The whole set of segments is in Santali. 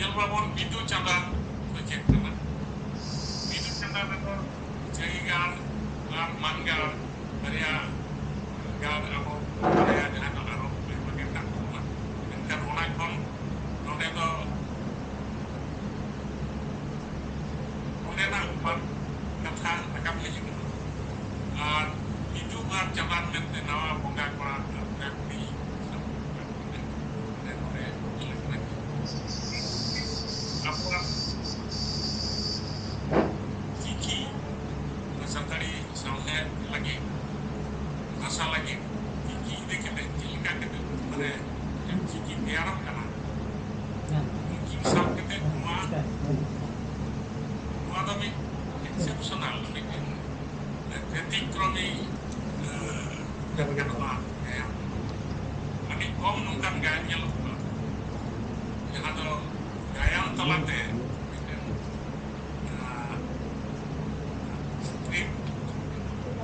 Yelwabon Bidu Chandra project kena. Bidu Chandra itu jahigan mangga karya gal abo karya dengan arok berbagai takut. Dengan orang kon nonde itu nonde nak empat kata nakam lagi. Itu kan jalan nanti nawa bongkar koran di apa Kiki Santari sampai lagi masa lagi Kiki dekat jika kita mana Kiki biarap karena Kiki sampai kita dua tapi exceptional ketik kromi katakan apa ya ini kom nungkan gaya lupa yang ada gaya telat deh strip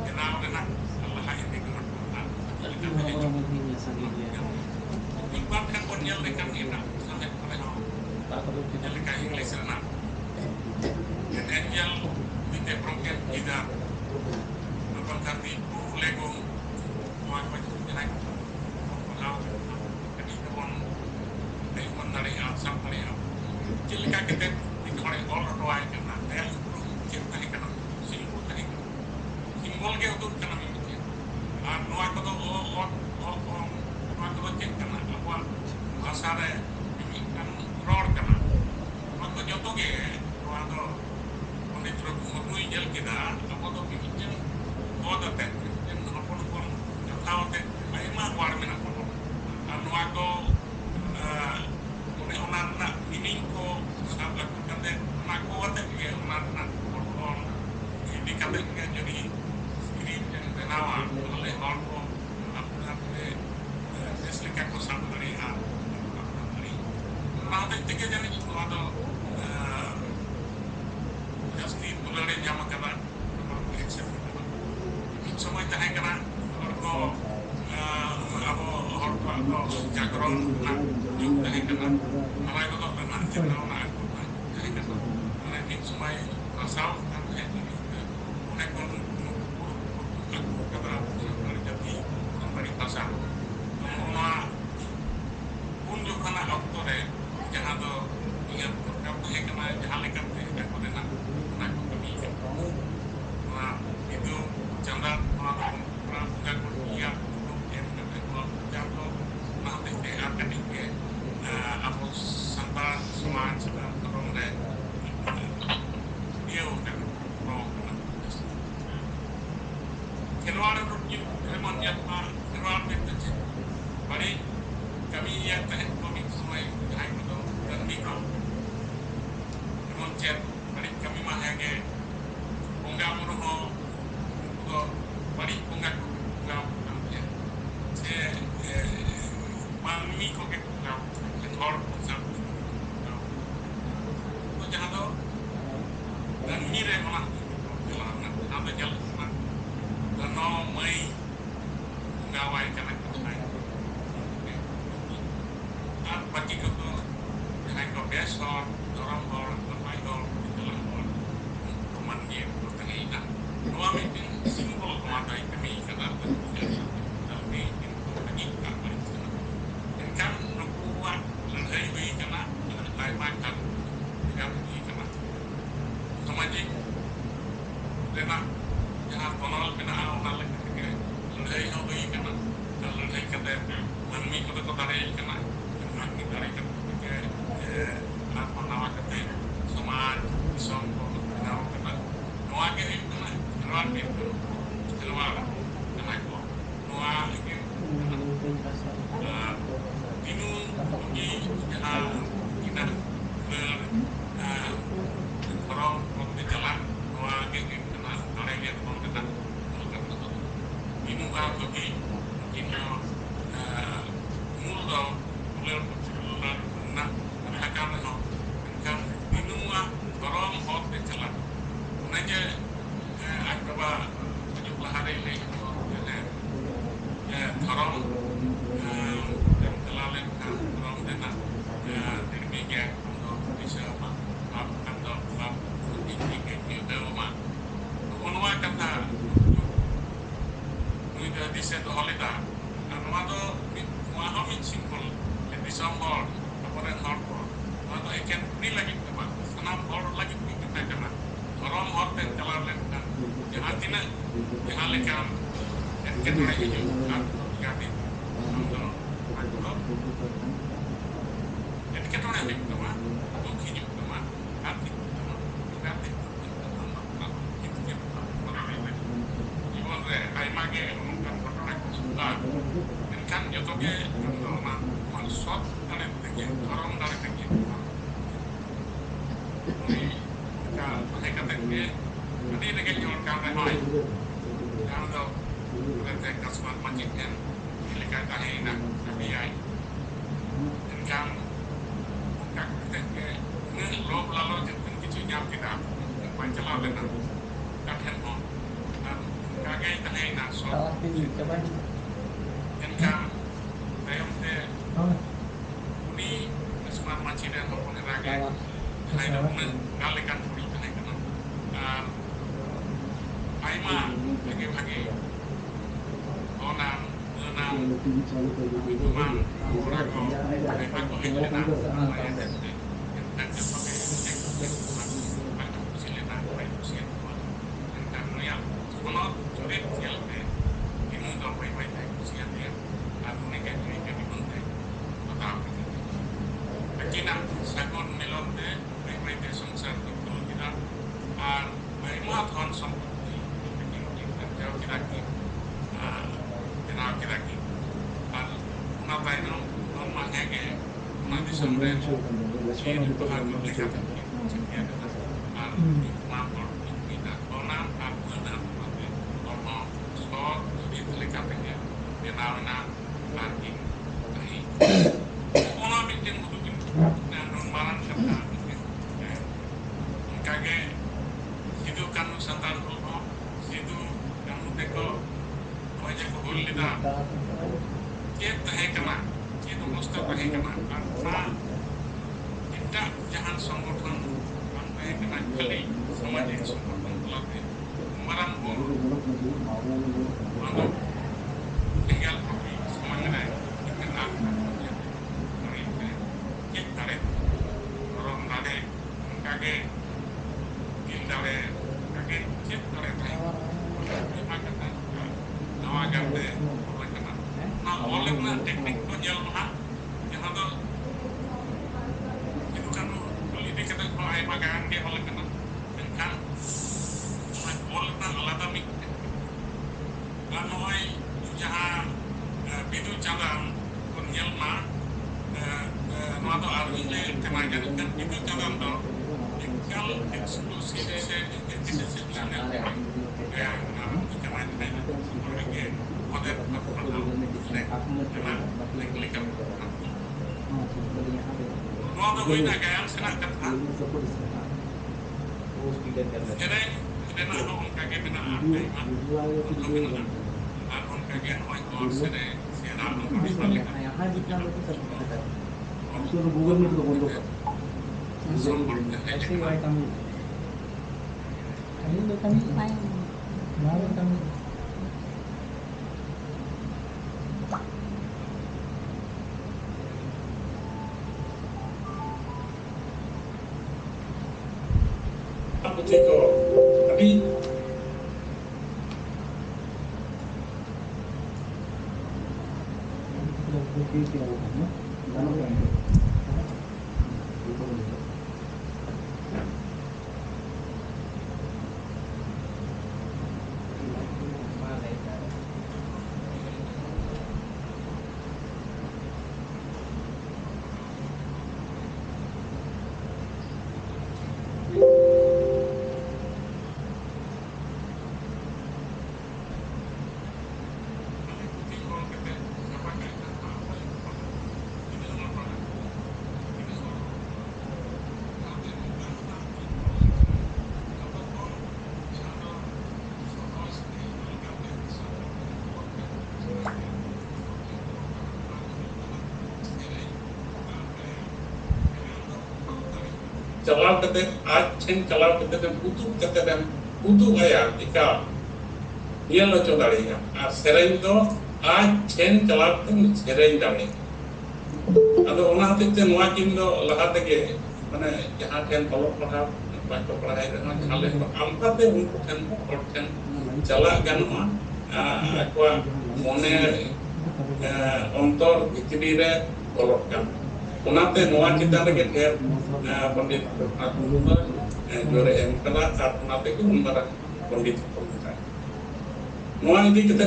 kenal dengan Allah yang digunakan ibarat kan konyol dekat kita sampai kalau nyalikan Inggris sana dan angel di program kita abang kami legong mau jalan kalau kami pun dari dari sampai jika kita dikorek orang tua yang kena ya kita kena simbol ke untuk kena mikir nuai kau nuai kau cek kena apa bahasa ada ini kan roar kena waktu jatuh ke waktu menitro menui jel kita apa tu bikin ada teh yang apa tahu teh ayo mah war mina nuai kau onan nak ini ko sahabat kata nak kuat ya onan nak orang ini kata jadi ini yang tenawa oleh orang ko apa deslikat ko sampai hari nanti tiga jadi itu ada pasti mulai nyama kata semua itu hanya kena ko apa orang ko jagron nak juga kena kalau itu kok benar kita nak jadi kan karena ini semua asal kan ini unek pun kata jadi dari pasar semua unjuk kena waktu deh jangan tuh ingat kamu yang kena jalan kan aku dengar nak kami nah itu jangan melakukan bukan berniat untuk yang jatuh nanti akan dikit aku sampai semua sudah turun deh dia udah mau keluar rujuk remon jatah keluar pintu balik kami yang teh komik semua hai betul dan mikro remon jet balik kami mah yang bunga muruh balik bunga ya saya mami kok ke bunga orang itu jangan tahu dan mire malah jalan apa jalan mana dan no mai gawai karena kita apa jika tu jangan kau besok orang bermain dalam teman dia bertengah ina dua meeting simbol kemana kami kata tapi ini kan dan kan kuat dari bayi kena dari makan dengan bayi kena semaji lena jangan tolol kena awal lagi dari bayi kena kalau dari kata mami kata dari kena mami dari kata apa nama kata sama songkok kena kena noa ke kena keluar itu keluar kena kok noa ini ini pergi kita berkorong di jalan dua gigi kena orang yang mau kita ini muka pergi ini mulut disom hor aporen hor ko atau eken ni lagi tema sanam hor lagi kita kena orang hor ten jalan len kan jalan tina jalan lekam eken lagi juga ganti eken lagi tema mungkin juga tema ganti ganti ay mage kan kotorak suka kan joto ge ma sot kalen tege orang dari tege ka pakai kata ge nanti tege nyol kan hoy kan do kata kasmat majikan ilika tahe nak kami ai kan kak tege ngi lob lalu jepun kicu nyam kita pancala lena kan mo kagai tahe nak sot kan ayam teh ini smart macam dan maupun raga lain pun ngalikan puri kena kena aima lagi onam rumah rago aima kau itu nak dan sebagai silenan baik usia dan yang sekolah sulit sial ini dah baik usia dia Kina sakon melon de baik sungsar itu kita baik thon সম্পত্তি jauh kita ki kenal kita ki una taino non mahege una disamre ini Tuhan melihat sekian mampor kita ona aku dan ono so di telekapnya kenalna lagi ona bikin na normalan kata kage itu kan santan ko itu kan teko aja ko hulida kita hekana itu mesti hekana karena kita jangan songgotan sampai kena kali sama dia songgotan pelatih kemarin pun tinggal semuanya kita kage indale kage cip kare tai makatan nawa gamde oleh kana na oleh na teknik ko nyel ha jahan do itu kan beli di kita ko ay magaan dia oleh kana kan oleh na alada mik kan oi jahan bidu cadang ko nyel ma no to arni le temaga kan bidu cadang do kalau eksklusif saya tidak sebenarnya yang kemarin sebagai model mau tahu ini agak senang kata jadi kita nak orang kaget bina apa untuk bina orang kaget orang kau sedih siapa orang kau sebalik ऐसे ही वाई कमी कमी तो कमी मारो कमी अब देखो अभी Kalau kita acen kalau kita butuh gaya jika dia lo coba lihat sering itu acen kalau kita sering dari Ado ona hotite noa kin do laha tege mane jahan ten kolok paham baca pelajaran dengan kalian berkampat deh untuk kan jala ganma aku mone ontor itidire kolokkan onate noa kita lagi ter pandit aku jore yang kena saat onate ku umbaran pandit pembicara noa ini kita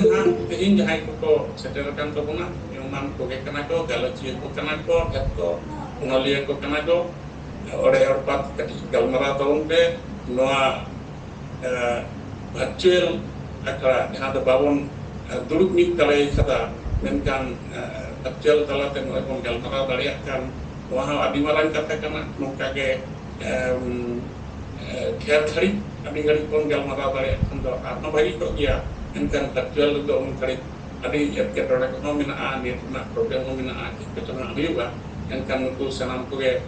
tehin jahai ko sederkan to kuna yuman ko kena ko galaci ko kena ko hetto unalia ko kena ko ore orpat kati galmara tahun pe noa virtual akra jahan do babon duruk mit kalai kata menkan virtual tala ten ore kon galmara dariakan noa adi marang kata kana nongka ge kher thari adi gari kon galmara dariakan do atno bagi ko ya menkan virtual do on kari adi yat ke produk no mina ani na program no mina ani ketona liwa menkan ku sanam ku ge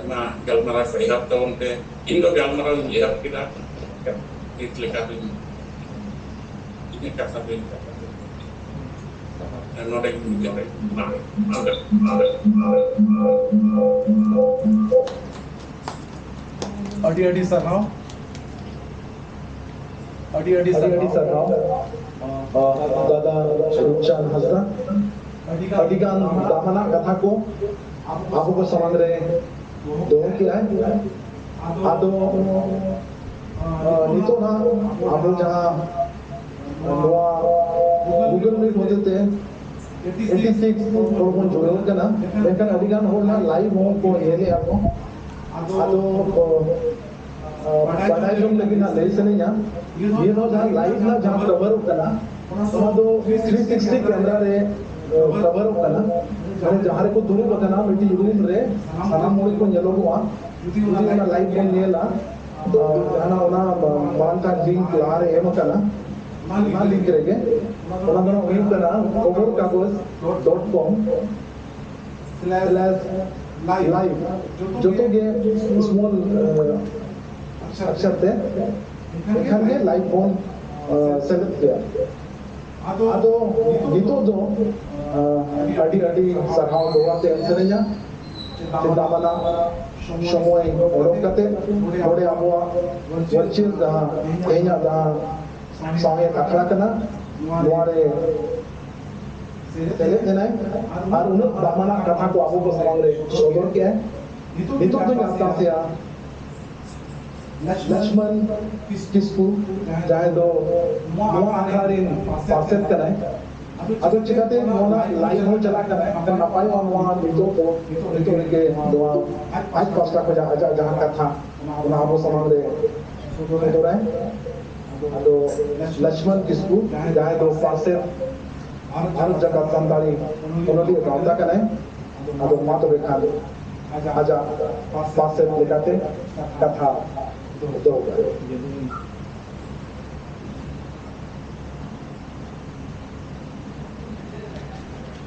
na galmara faihat tahun te indo galmara lihat kita itlekat ini kata ini no dek jare adi sarau दादा रुपचांद हंसदा अधिकान दामना कथा को आपको समझ रहे दो क्या है आदो नितो ना आप जहाँ गूगल मीट होते थे 86 और कौन जुड़े होते ना लेकिन अधिकान हो ना लाइव हो को ये ले आपको आदो पढ़ाई जो लगी ना ले से नहीं ये नो जहाँ लाइव ना जहाँ कवर होता ना तो 360 कैमरा रे कवर होता ना अरे जहाँ रे को दूर होता ना मिट्टी यूट्यूब रे साना मोड़ी को येलो को उसी ना लाइव को ये ला जहाँ ना उना बांटा लिंक ला रे ये मत ना ना लिंक रहेगे उना दोनों वहीं पे ना koborkagos.com/live जो तो ये स्मॉल अक्षर थे এখানে লাইভ ফোন সেলেক্ট किया আদো গীতো দো আডি সারহাও দোয়াতে এনসেরেña চিন্তামানা সময় অরকাতে পরে আবওয়া ভার্চুয়াল দা এña দা সঙ্গে কাকড়া কানা নোয়ারে সেলেক্ট দেনাই আর উন দামানা কথা को আবু को সমাংরে সদর কে গীতো তো জানতা लक्ष्मण किसको चाहे दो नोआ आखारिन पासेट कराए अगर चिकाते नोना लाइव हो चला कराए अगर नपाई और नोआ नितो के दो आज पास्ता को जहाँ का था उन्हें आपको समझ रहे तो रहे तो लक्ष्मण किसको चाहे दो पासेट हर जगह संताली उन्होंने राउंडा कराए अगर मातो देखा आजा पासेट लिखाते कथा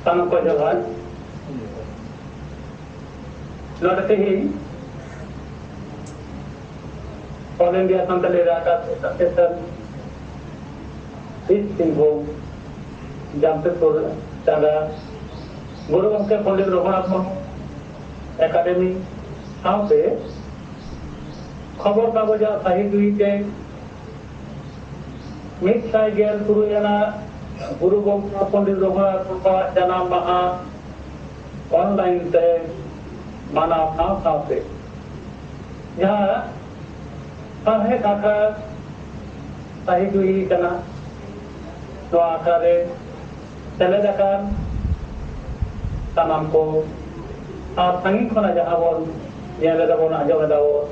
Tanam ko jawab. Lorate hi. All India Santal Iraka Professor Singh Jamshedpur Chanda Guru Gomke Pandit Raghunath Academy साथे खबर कागज साहित्य के मिसाई गेल तुरुयाना गुरु गोविंद पंडित रघुनाथ जन्म महा ऑनलाइन से माना साथे यहाँ साहे काका साहित्य कना तो आकारे चले जाकर तमाम को आप संगीत को ना जहाँ बोल ये लगा बोल ना जो लगा वो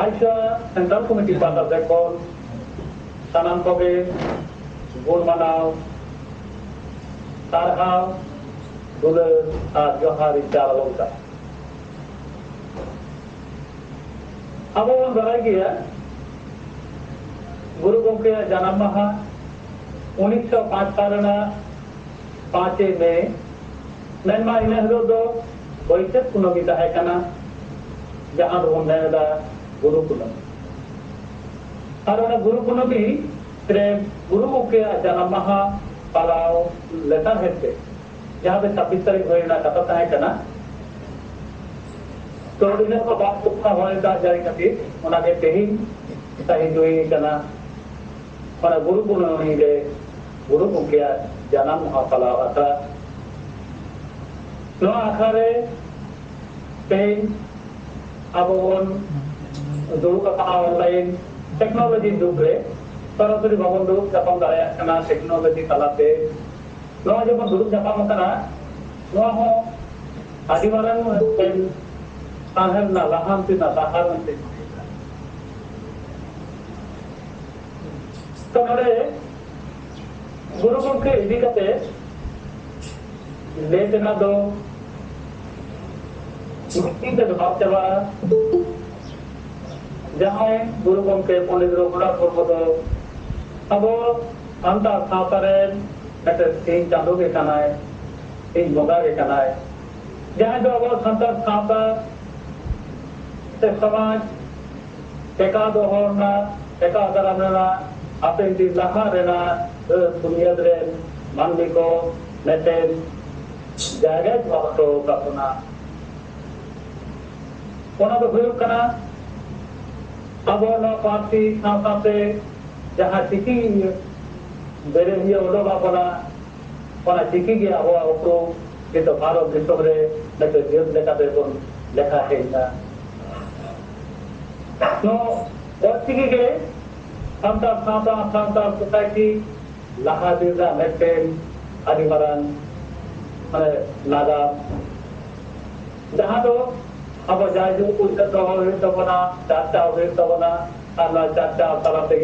आइशा सेंट्रल कमेटी पाता देखो तमाम को के गुण मनाओ तारहाव दुले आज जो हारी चार लोग था अब वो बड़ा गया गुरु गोविंद के जन्म महा 1905 सालना 5 में नन्मा इन्हें दो वैसे कुनोमिता है कना जहाँ ढूंढने का गुरु कुनोमी और उन्हें गुरु कुनोमी तेरे गुरु के जन्म महा पालाव लेतार हेते जहां पे 26 तारीख होइना कथा ताहे कना तो इन को बात कुछ होने दा जारी खातिर ओना के तेहिन ताहि जोई कना ओना गुरु पूर्णिमा रे गुरु मुखिया जानम पालाव आता no Akhare तेहिन abon dulu kata online teknologi juga, para tu di bangun dulu siapa daya kena teknologi kalate, lo aja pun dulu siapa makana, lo ho adiwaran dan tahun na laham tu na lahar nanti. Kemudian guru ke ini kata, le na do ini tu baca coba, jangan guru ke Pandit Raghunath Murmu abo anta sautaren kata sing chandu ke kanai, sing boga ke kanai, jangan do abo santar sauta se samaj eka dohorna eka adaramna apa di lahar rena dunia dren mandiko neten jaga waktu kapuna. Ona do huyuk kana abo no parti saute jaha tiki bere hiya odo bapona ona tiki ge abo auto kito bharo disomre nete jiyot lekate kon lekha heina no tiki ge anta society laha dira meten adimaran mane naga jaha do अब जाए जो कुछ तो हो तो बना चाचा हो तो बना अल्लाह चाचा तरह से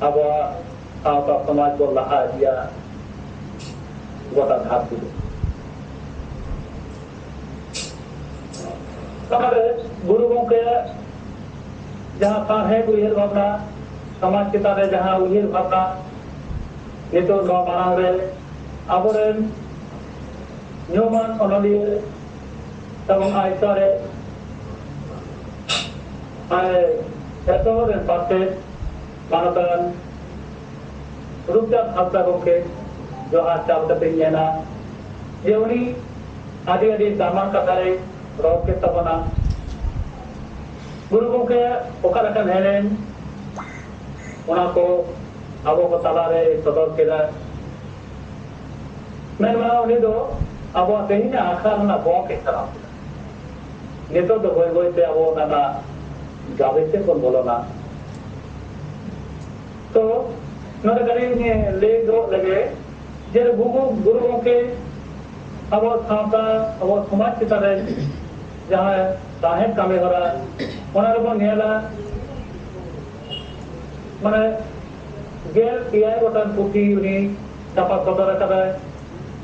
अब आप समाज को लहा दिया गोटा धातु हमारे गुरुओं के जहाँ का है उहिर भावना समाज के तारे जहाँ उहिर भावना ये तो नौ माना रहे अब न्यूमन ओनली तब आइतरे एतोर पासे मानतन रुपया खालसा गोके जो आज चाल कते येना ये उनी आदि आदि दामान कथारे रोक के तबना गुरु गोके ओकर कन हेलेन ओना को आबो को तलारे सदर केदा मैं माना उनी दो आबो तेहिना आखा ना बोके करा नेतो तो होय ते अब नाना गावे से कोन बोलो ना तो नोरे गरी ने ले दो लगे जे गुरु के अब सावता अब समाज के तरह जहां साहेब कामे हरा ओनार को नेला माने गेल पिया गोटन पुथी उनी छापा सदर कदा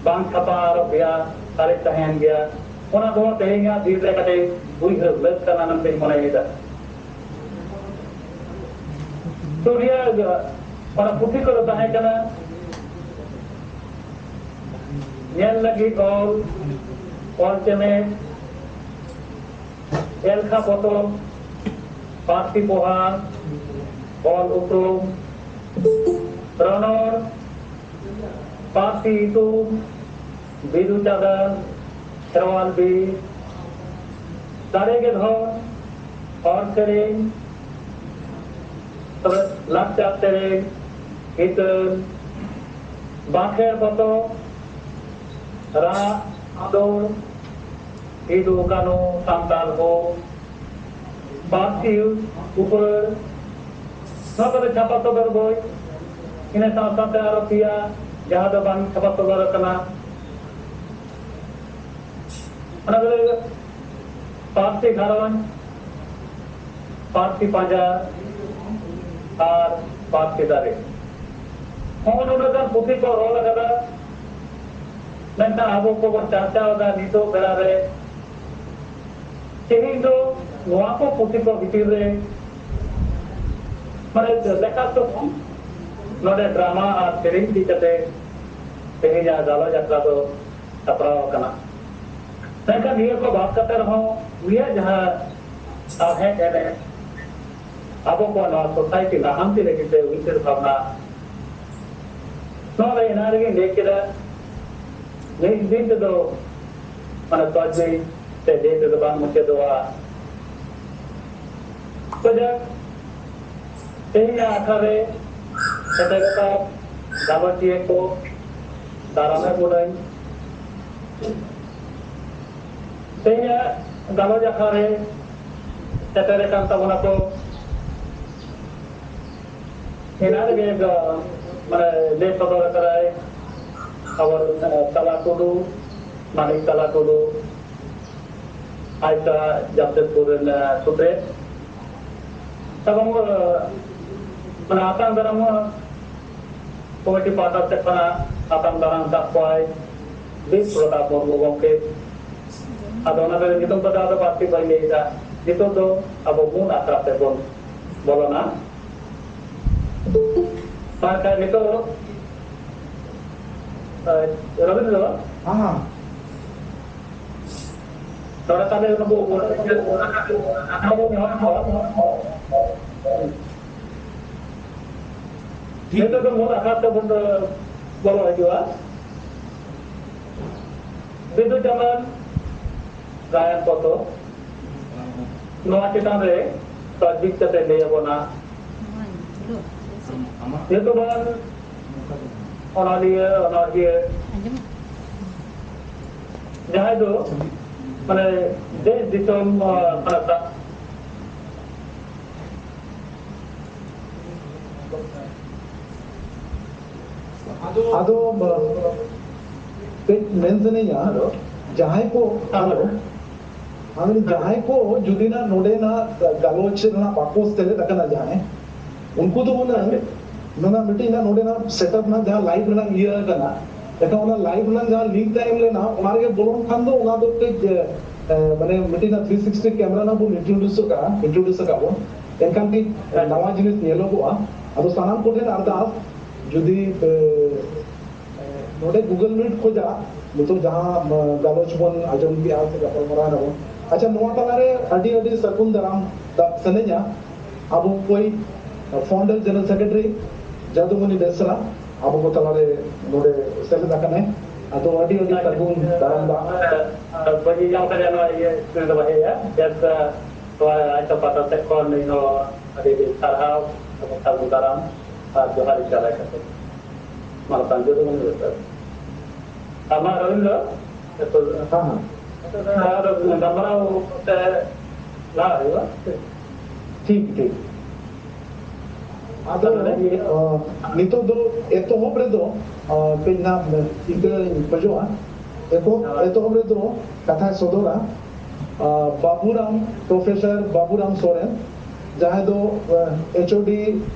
बांग छापा आरो गया तारीख तहन गया ओना को तेहिया धीरे कटे बुई हर लस करना नंते मने इदा तो रिया और पुथी को ताहे कना नेल लगी और चमे एलखा पोतो पार्टी पोहा और उपरुम रणोर पार्टी इतु बिदु चादा खेरवाल भी सारे के धोर और सेरें लाचा सेरें कीर्तन बाखेर पतो रा आदोर इदु कानो सांताल हो पार्टी ऊपर सब छापा तो बरबोई इन्हें सांताल आरोपिया जहाँ तो बांग छापा तो बरकना पार्टी घरवन पार्टी पाजा और पार्टी दारे कौन उनका पुथी को रोल लगा नंदा आबो को चर्चा होगा नीतो बेड़ा रे तेही दो नोआ को पुथी को भीतर रे माने लेखा तो नोडे ड्रामा और सेरिंग दी कते तेही जा जालो यात्रा तो सपराव कना तंका निये को बात करते रहो निये जहाँ है कहने आबो को ना सोसाइटी ना हम ती लेकिन ते उनसे भावना No, I not again take it. Next day to the Manatwaji, the day to the Bamukadoa. But then Akare, Sataka, Davatieko, Darama Budai. Then Davajakare, Sataka Tavanako. Another game, late Papa Karai, our Talatudu, Mani Talatudu, Aita Jamshedpur and Sutre. Sabam Manatan Darama, Committee part of Tekana, Atam Darang Takwai, this Prota Mormoke, Adona Nitum Pada Party by Leda, Nito, Abomun Atrapebon, Bolona. Maka itu Robin itu, kalau kami nunggu, itu kan mulai kata benda bawa juga. Itu zaman Ryan foto, nuan kita ni, project kita dia bona. Itu kan orang dia, jangan itu, mana dia disom mana Ado mention ya, jahai ko, jahai ko judina node na galoch na pakos tele takana jahai. उनको तो ना मीटिंग ना नोडे ना सेटअप ना जहाँ लाइव ना ये करना लेकिन उन्हें लाइव ना जहाँ लीक टाइम लेना उन्हारे के बोलों खान दो उन्हां तो के मैंने मीटिंग ना 360 कैमरा ना वो इंट्रोड्यूस का वो इनका भी नवा जिनिस ये लोग हुआ अब उस सामान को थे ना अर्धास जुदी नोडे गूगल मीट खोजा तो जहाँ गालोच बन आजम की आज का परमरा ना वो अच्छा नोटा लारे अडी सरकुन दराम सनेजा अब कोई फाउंडर जनरल सेक्रेटरी जादुमणि बेसरा अब को तलारे नोडे सेल दकने अतो अडी सरकुन दराम दा bagi yang terjadi ya sudah bahaya ya biasa ada pada sektor ini ada di Sarhau atau Daram atau hari cara kata malah tanjung itu menurut sama Rawindo itu ada gambar lah ya ठीक Ado nito do eto hobre do pena iga pajoa eto hobre do katha sodora Baburam Professor Baburam Soren जहाँ दो HOD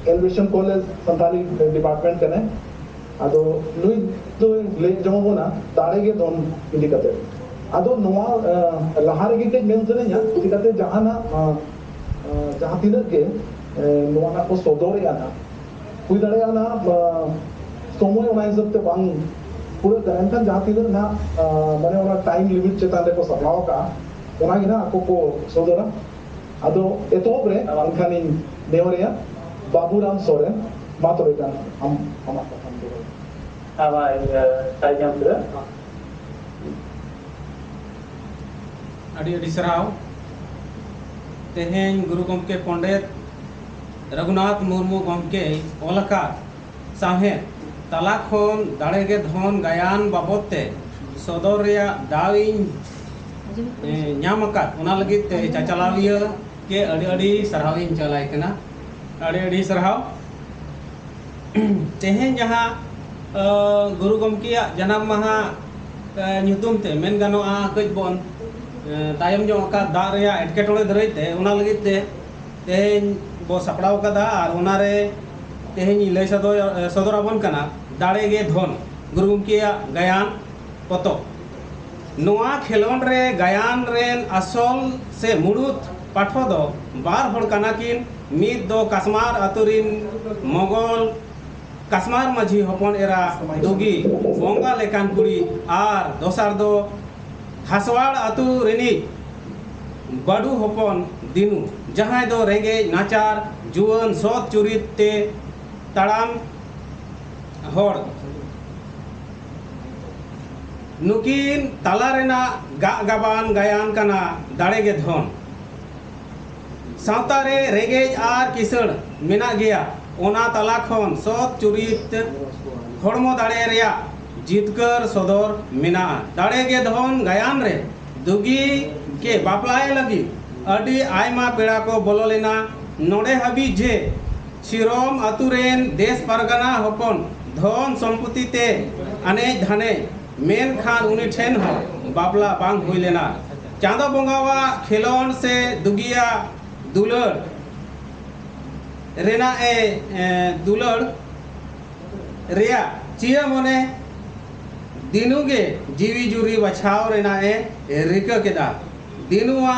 elevation college Santali department कने अदो नुई तो ले जमा बोना तारे के दोन इदी कते अदो नोआ लहार के के मेंशन है इदी कते जहाँ ना जहाँ तीनर के नोआ ना को सोदोरे आना कोई दरे आना सोमोय उन्हें जब ते बांग पूरे करंटन जहाँ तीनर ना मने उन्हें टाइम लिमिट चेताने को सलाह का उन्हें गिना आपको को सोदोरा Ado itu obre angkanin neoria Baburam Soren matorekan amat dulu. Apa saya jam sudah? Adi sarau tehen Guru Gomke Pandit Raghunath Murmu Gomke olaka sahe talakhon darege dhon gayan babote sodorya dawin nyamakat una lagi te cacalawiya ke adi sarhawin chalai kana adi sarhaw tehen jaha Guru Gomkiya janam maha nyutum te men ganoa kaj bon tayam jo ka da reya etketole darai te una lagi te tehen bo sapraw kada ar unare tehen lay sodorabon kana darege dhon Guru Gomkiya gayan poto Noa khelon re gayan ren asol se murut patho do bar hor kanakin mid do kasmar aturin mogol kasmar maji hopon era dogi bonga lekan kuri ar dosar do haswar atu reni badu hopon dinu jahay do renge nachar juan sot churit te taram hor नुकिन तला रेना गाबान गायान कना दाड़े गे धन सावता रे रेगेज आर किसण मेना गया ओना तला खन सत चुरित हड़मो दाड़े रेया जितकर सदर मेना दाड़े गे धन गायान रे दुगी के बापलाए लगी अडी आयमा पेड़ा को बोलो लेना नोड़े हबी जे सिरोम अतुरेन देश परगना हपन धन संपत्ति ते अने धने मेन खान उनी ठेन हो बापला बांग हुई लेना चांदो बंगावा खिलौन से दुगिया दुलड़ रेना ए दुलड़ रिया चिया मोने दिनुगे जीवी जुरी बछाव रेना ए रिका केदा दिनुआ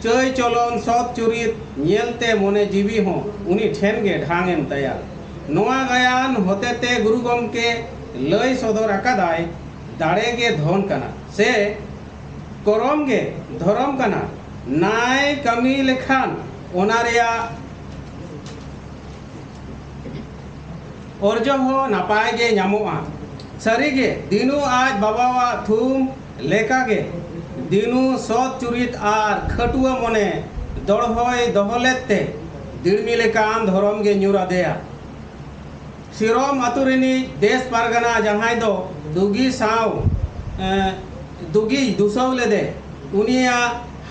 चय चलन सत चुरित नेलते मोने जीवी हो उनी ठेन गे ढांगेम तैयार नोआ गायान होते ते गुरु गमके लय सदर अकादाय दाड़े गे धन कना से करम गे धरम कना नाय कमी लेखान ओना रेया अर्ज हो नापाय गे नामोआ सरी गे दिनु आज बाबावा थूम लेका गे दिनु सत चुरित आर खटुआ मने दड़हय दहलेते दिड़मी लेकान धरम गे न्यूरा देया सिरोम अतुरिनी देश पारगना जहां दो दुगी साव दुगी दुसव लेदे उनिया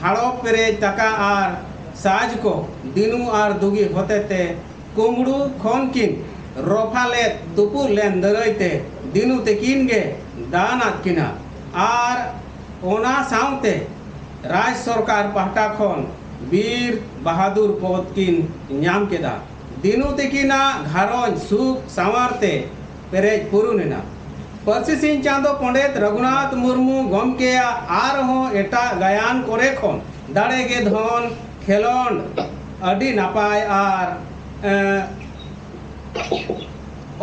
हाड़ो पेरे टका आर साज को दिनु आर दुगी होते ते कुमड़ू खन किन रफाले तुपु लेन दरैते दिनु ते किन गे दानात किना आर ओना सावते राज सरकार पाहटा खन वीर बहादुर पद किन न्याम केदा दिनु तेकिना घारों सुख सामारते पेरेज पुरुनेना परसी सिंह चांदो पंडित रघुनाथ मुर्मू गमकेया आर हो एटा गायान करे खन दाड़े गे धन खेलोंड अडी नापाय आर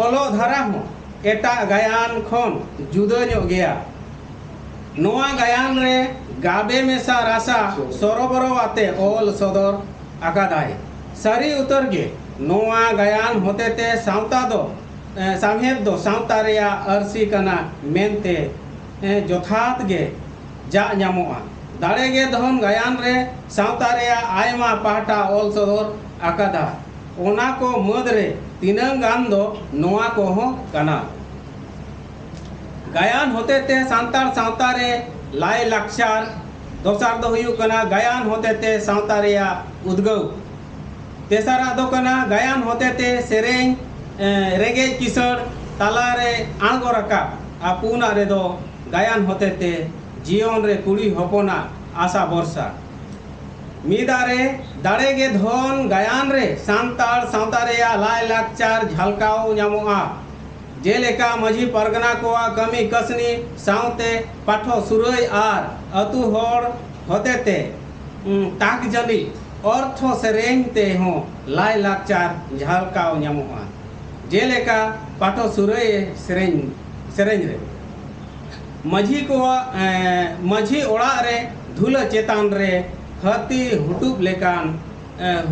ओलो धारा हो एटा गायान खन जुदा ᱧᱚᱜ गया नोआ गायान रे गाबे मेसा रासा सरोबरो आते ओल सदर आकादाय सारी उतर गे नोआ गायान होते ते सावता दो सामहेब दो सावता रेया अरसी कना मेनते जोथात गे जा ᱧᱟᱢᱚᱜᱼᱟ दाड़े गे धन गायान रे सावता रेया आयमा पाहटा ओल सदर आकादा ओना को मद रे तीनंग गान दो नोआ को हो कना गायान होते ते सांतार सावता रे लाय लाक्षार दोसार दो हुयु कना गायान होते ते सावता रेया उद्गव तेसारा दो कना गायान होते ते सेरेंग रेगेज किसड़ ताला रे आंगो रका आपुना रे दो गायान होते ते जीवन रे कुड़ी हपना आशा बरसा मिदारे दाड़े गे धन गायान रे सांतार सावता रेया लाय लाकचार झलकाव ᱧᱟᱢᱚᱜᱼᱟ जेलेका मझी परगना कोआ कमी कसनी सावते पाठो सुरई आर अतु होड़ होते ते ताक जली अर्थ सेरेंग ते हो लाय लाकचार झलकाव ᱧᱟᱢᱚᱜᱼᱟ जेलेका पाठो सुरई सेरेंग रे मझी कोआ मझी ओड़ा रे धुल चेतान रे हती हुटुब लेकान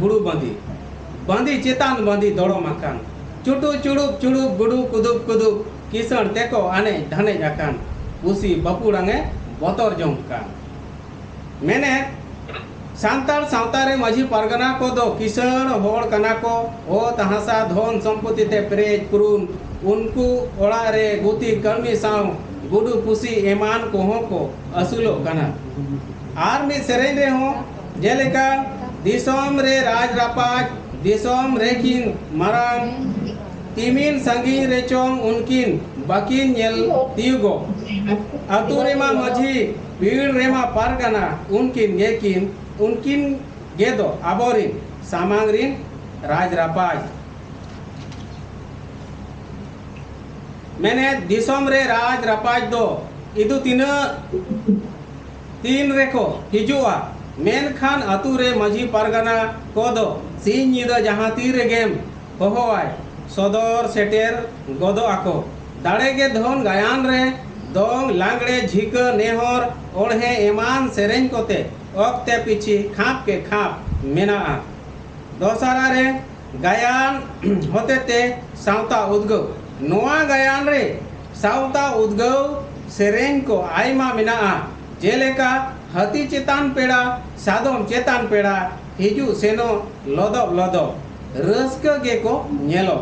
हुड़ू बंदी चेतान बंदी दड़ो मकान चुटू चुड़ुब चुड़ुब गुडू कुदुब कुदुब किसण तेको आने धने जाकान उसी बपुड़ांगे बतर जमकान मैंने सांतार सावतारे मझी परगना को दो किसण होड़ कना को ओ तहासा धन संपत्ति ते प्रेज पुरुन उनको ओड़ा रे गुती कर्मी साव गुडू पुसी एमान को हो को असुलो कना आर में सेरेंग रे हो जेलेका दिसोम रे राज रापाज दिसोम रेकिन मरांग तिमिन संगीन रेचोंग उनकिन बाकिन येल तियुगो अतु रेमा मझी पीड़ रेमा पारगना उनकिन गेदो आबोरिन सामांगरिन राज रापाज मैंने दिसोम रे राज रापाज दो इदु तीन रेको हिजुआ मेन खान अतु रे मझी पारगना को दो सीन निदा जहां तीर गेम होहोआय सदर सेटेर गदो आको दाड़े गे धन गायान रे दोंग लांगड़े झिक नेहर ओढ़े एमान सेरेंग कोते ओक्ते पिछी खाप के खाप मेना दोसारा रे गायान होते ते सावता उद्गव नोआ गायान रे सावता उद्गव सेरेंग को आयमा मेनाआ जेलेका हाथी चेतान पेड़ा सादोम चेतान पेड़ा हिजू सेनो लोदो लोदो रस्क गे को नेलो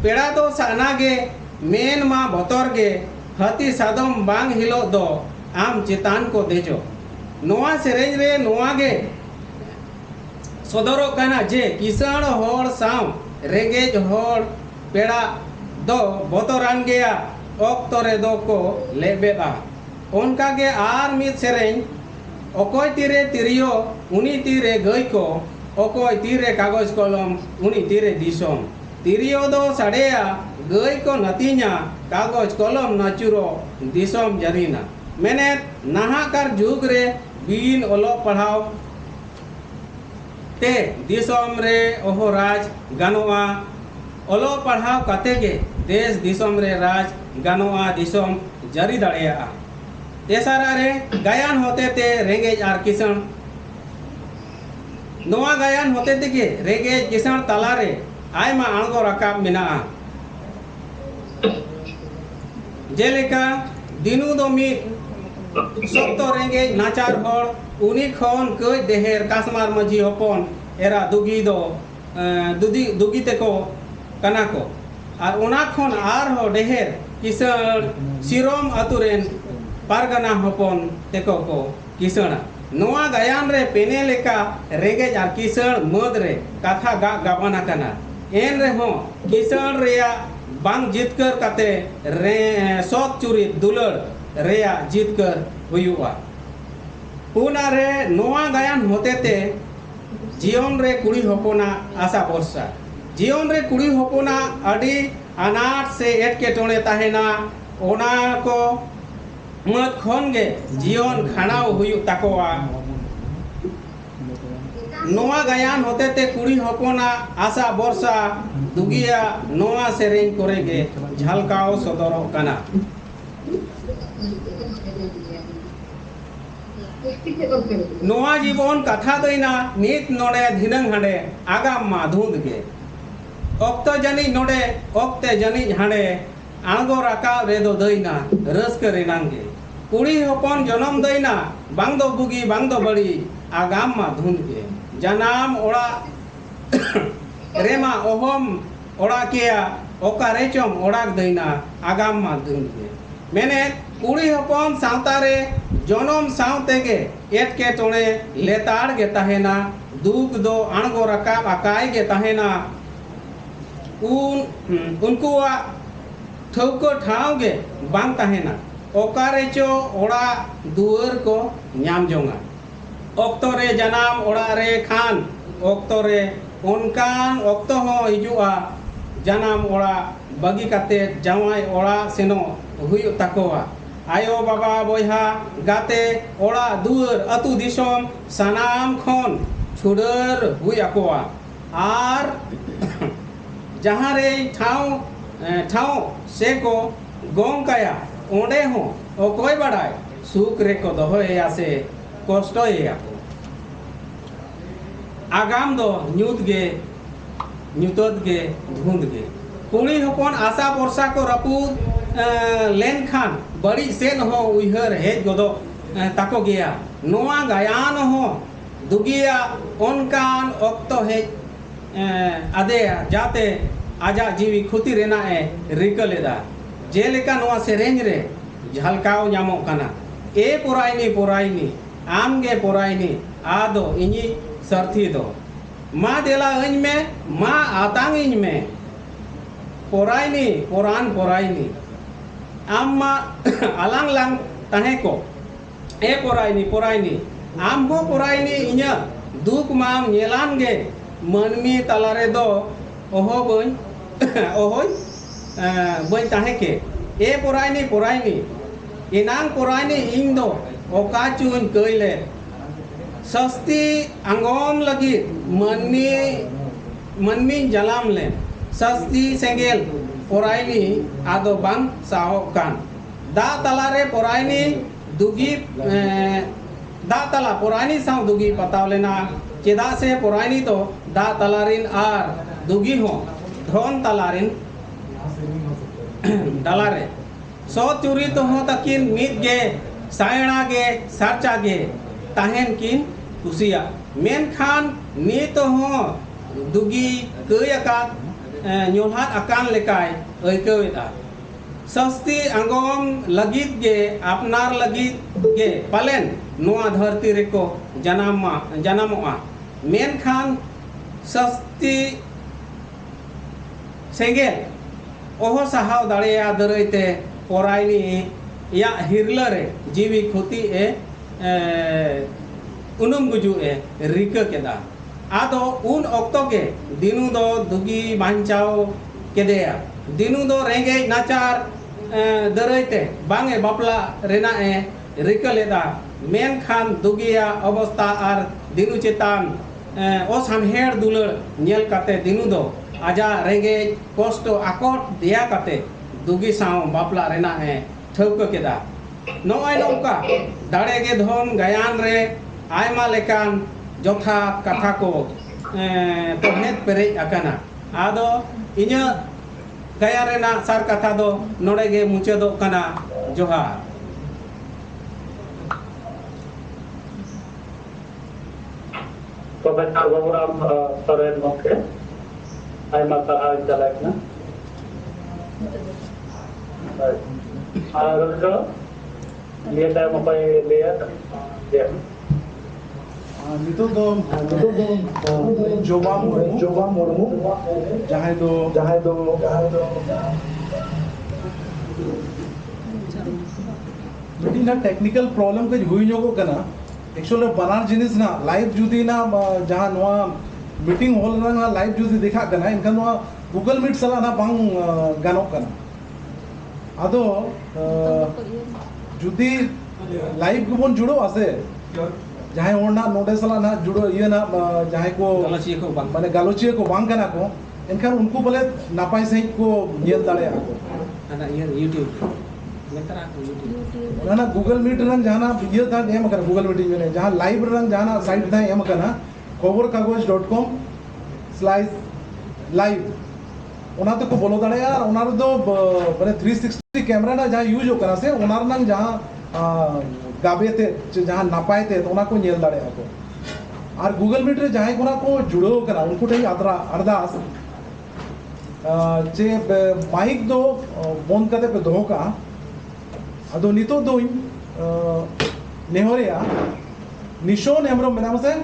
पेड़ा दो साना गे मेन मा बतर गे हाथी सादोम बांग हिलो दो आम चेतान को देजो नोआ सेरेंज रे नोआ गे सदरो कना जे किसान होड़ साव रेंगेज होड़ पेड़ा दो बतरान गया ऑक्टोरे दो को लेबेबा उनका के आर मित सेरेंज ओकोय तीरे तिरियो उनी तीरे गई को ओकोय तीरे कागज कलम उनी तीरे दिसोम तिरियो दो साड़ेया गई को नतीना कागज कलम नाचुरो दिसोम जरीना मैंने नाहाकार जुग रे बीन ओलो पढ़ाओ ते दिसोम रे ओहो राज गानोआ ओलो पढ़ाओ कते के देश दिसोम रे राज गानोआ दिसोम जरी दाड़िया तेसारा रे गायन होते ते रेंगेज आर किसान नोआ गायन होते ते के रेंगेज किसान तला रे आयमा आंगो रकाब मिना जेलेका दिनु दो मित सत्तो रेंगेज नाचार होड़ उनी खन कई देहेर कासमार मजी हपन एरा दुगी दो दुगी तेको कना को और उना खन आर हो देहेर किसान सिरोम अतुरेन पारगना हपन तेको को किसाना नोआ गायन रे पेने लेका रेंगेज आर किसान मद रे कथा गा गाबाना कना एन रे हो किसान रेया बांग जितकर कते रे सोत चुरी दुलड़ रेया जितकर हुआ पुना रे नोआ गायन होते ते जीवन रे कुड़ी हपना आशा भरसा जीवन रे कुड़ी हपना अड़ी अनाट से एटकेटोणे ताहेना ओना को मत खन गे जीवन खानाव हुयु ताकोआ नोआ गायन होते ते कुड़ी हपना आशा भरसा दुगिया नोआ सेरेंग करे गे झलकाओ सदरो कना नोआ जीवन कथा दैना नित नोडे धिनंग हांडे आगाम मा धुंद गे ऑक्तो जनी नोडे ऑक्ते जनी हांडे आंगो राका रेदो दैना रस्क रेनांगे कुड़ी हपन जन्म दैना बांग दो बुगी बांग दो बड़ी आगाम मा धुंद गे जनाम ओड़ा रेमा ओहम ओड़ा किया ओका रेचम ओड़ाक दैना आगाम मा धुंद गे मैंने कुड़ी हपन सावतारे जनम सावते गे एटकेटोणे लेताड़ गे ताहेना दुख दो आंगो रकाब आकाय गे ताहेना उनकुआ ठौको ठाव गे बांग ताहेना ओकारे चो ओड़ा दुआर को न्याम जोंगा ऑक्टो रे जनाम ओड़ा रे खान ऑक्टो रे उनकान ऑक्टो हो हिजुआ जनाम ओड़ा बगी काते जावाय ओड़ा सेनो हुयु ताकोआ आयो बाबा बोहा गाते ओड़ा दुआर अतु दिसोम सनाम खन छुडर हुई आकोआ आर जहाँ रे ठाव से को गोंग काया ओंडे हो ओकोय बड़ाय सुख रे को दोहोया से कष्ट आको आगाम दो न्यूत गे न्यूतत गे धुंद गे कुड़ी हपन आशा भरसा को रपूद लेन खान बड़ी सेन हो उहर हेज गदो ताको गया नोआ गायन हो दुगिया उनकान ऑक्तो हेज आदे जाते आजा जीवी खुती रेना ए रिकलेदा जेलेका नोआ सेरेंज रे झलकाव ᱧᱟᱢᱚ कना ए पोराइनी आमगे पोराइनी आदो इनी सरथी दो मा देला अñ में मा आतांग इñ में पोराइनी पोराइनी आम्मा अलांग लांग ताहे को ए पोराइनी आम हो पोराइनी इña दुख माम नेलान गे मनमी तलारे दो ओहो बई ताहे के ए पोराइनी इनांग पोराइनी इñ दो ओका चुन कइले सस्ती अंगोम लगी मनमी जलाम ले सस्ती सेंगेल पोराइनी आदो बांग साहो कान दा तलारे पोराइनी दुगी दा तला पोराइनी साव दुगी पताव लेना चेदा से पोराइनी तो दा तलारिन आर दुगी हो धोन तलारिन डालारे सो चुरी तो हो तकिन मीत गे सायणा गे सारचा गे ताहेन किन कुसिया मेनखान नीत हो दुगी कई आका न्योलहात आकान लेकाय अइकवेदा सस्ती अंगोम लगित गे अपनार लगित गे पालेन नोआ धरती रेको जनामोआ मेनखान सस्ती सेंगेल ओहो साहाव दाड़ेया दरैते परायनी या हिरलरे जीवी खुती उनुम गुजु रिका केदा आदो उन ऑक्तो के दिनु दो दुगी बांचाओ केदेया दिनु दो रेंगे नाचार दरैते बांगे बापला रेना रिका लेदा मेन खान दुगिया अवस्था आर दिनु चेतान ओ सामहेड़ दुलड़ नेल काते दिनु दो आजा रेंगे कष्ट आकोट दिया काते दुगी साव बापला रेना ठौक केदा नोय नौका दाड़े गे धन गायान रे आयमा लेकान जोथा कथा को तोहनेत पेरेज आकाना आदो इन्या गाया रेना सार कथा दो नोड़े गे मुचादो काना जोहार प्रोफेसर बाबूराम सरेन गमके आयमा सारा चलाकना और ये टाइम पे लिया नितो दो जोबा मुर्मू जहां दो मिटी ना टेक्निकल प्रॉब्लम के हुई जोगो कना एक्चुअली बनार जिनिस ना लाइव जुदी ना जहां नवा मीटिंग हॉल ना लाइव जुदी देखा कना इनका नवा गूगल मीट सला ना बांग गानो कना आदो जुदी लाइव को बन जुड़ो आसे जहां ओना नोडे सला ना जुड़ो ये ना जहां को माने गालोचिया को बांग कना को इनका उनको बोले नापाई सही को नियल दाड़े को ana YouTube metara ko YouTube ना गूगल मीट रंग जहां ये था एम करना गूगल मीटिंग में जहां लाइव रंग जहां साइट था एम करना koborkagoj.com/live ओना तो को बोलो दाड़े यार ओना दो माने 360 कैमरा ना जहां यूज हो करा से ओना रंग जहां गाबे ते जहां नापाय ते ओना को नेल दाड़े को और गूगल मीट रे जहां कोना को जुड़ो करा उनको ठई अरदास जे माइक दो बंद करते पे दोहो का अदो नितो दो नेहरिया निशोन हेमरम मेना मसे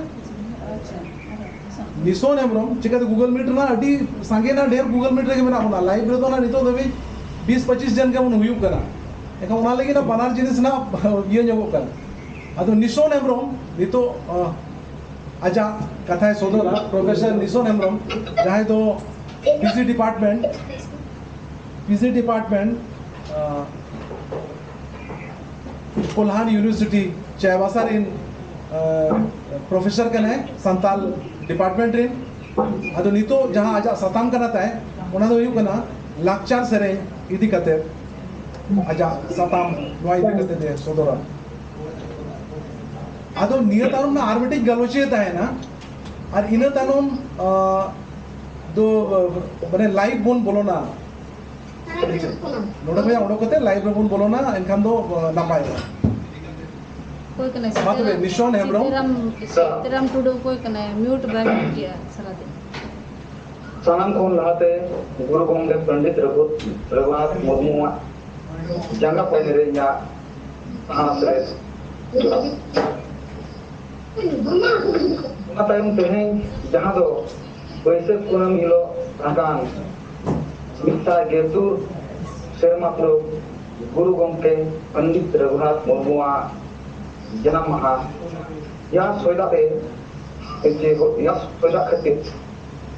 निशोन हेमरम चिकाते गूगल मीट ना अडी सांगे ना ढेर गूगल मीट रे मेना होना लाइव रे तो ना नितो दबी 20-25 जन के मन हुयु करा एका ओना लगी ना बनार जिनिस ना ये जोगो करा अदो निशोन हेमरम नितो आजा कथा है सोदरा प्रोफेसर निशोन हेमरम जहां तो PC department Kolhan university Chaibasa इन प्रोफेसर कने संताल डिपार्टमेंट इन अदो नितो जहां आजा सताम करता है ओना दो कना लाकचार सेरे इदी कते आजा सताम नोई इदी कते दे सोदरा अदो नियतारम ना आर्बिटिक गलोचियत है ना और इना तानम दो माने लाइव बोन बोलो ना नोडा भैया ओडो कते लाइव बोन बोलो ना इनखान दो नापाय कोई कने मातबे निशोन हेमरम तेराम टुडो कोई कने म्यूट बाय किया सारा दिन सनम कोन लाते गुरु गोंगे पंडित रघुनाथ मुर्मू जंगा पने रे या आसरे तायम तेहे जहां दो वैसे कुनम हिलो आगान मिता गेतुर शर्मा प्रो गुरु गोंके पंडित रघुनाथ मुर्मू जन्म महा या सोयदा पे जे हो या सोयदा खातिर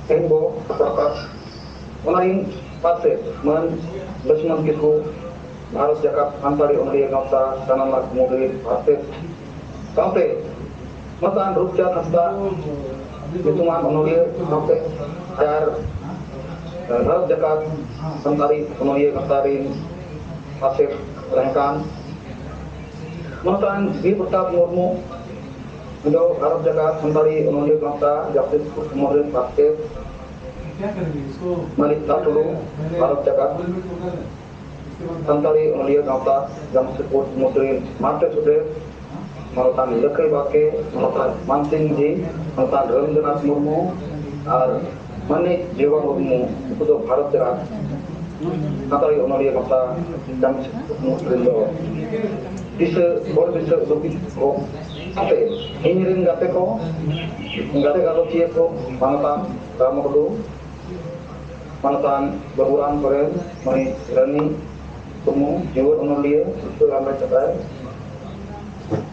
तेंबो प्रकाश ओनाइन पासे मन लक्ष्मण किसको भारत जगत अंतरी ओनरिया गांवता सनमला मोगरी भारत साथे मतदान रूपचांद हंसदा विद्यमान ओनरिया गांवते यार भारत जगत संतारी ओनरिया गांवतारी पासे रहकान मतदान वीर प्रताप मुर्मू जो भारत जगत संतारी ओनरिया गांवता जगदीशपुर मोहरे पासे क्या करेंगे इसको मालिक ताटुलू भारत जगत Santali Onoliya Gauta Jamshedpur Mutri Marte Sude Manotan Lekai Bake Manotan Mansing Ji Manotan Rabindranath Murmu R Manik Dewa Murmu itu do Bharat Jarak Santali Onoliya Gauta Jamshedpur Mutri do bisa lebih kok sampai ini gate ko gate kalau cie ko Manotan Rama Kudu Manotan berurang kore Mani Rani Tumu Jiwa Onoliya itu ramai capai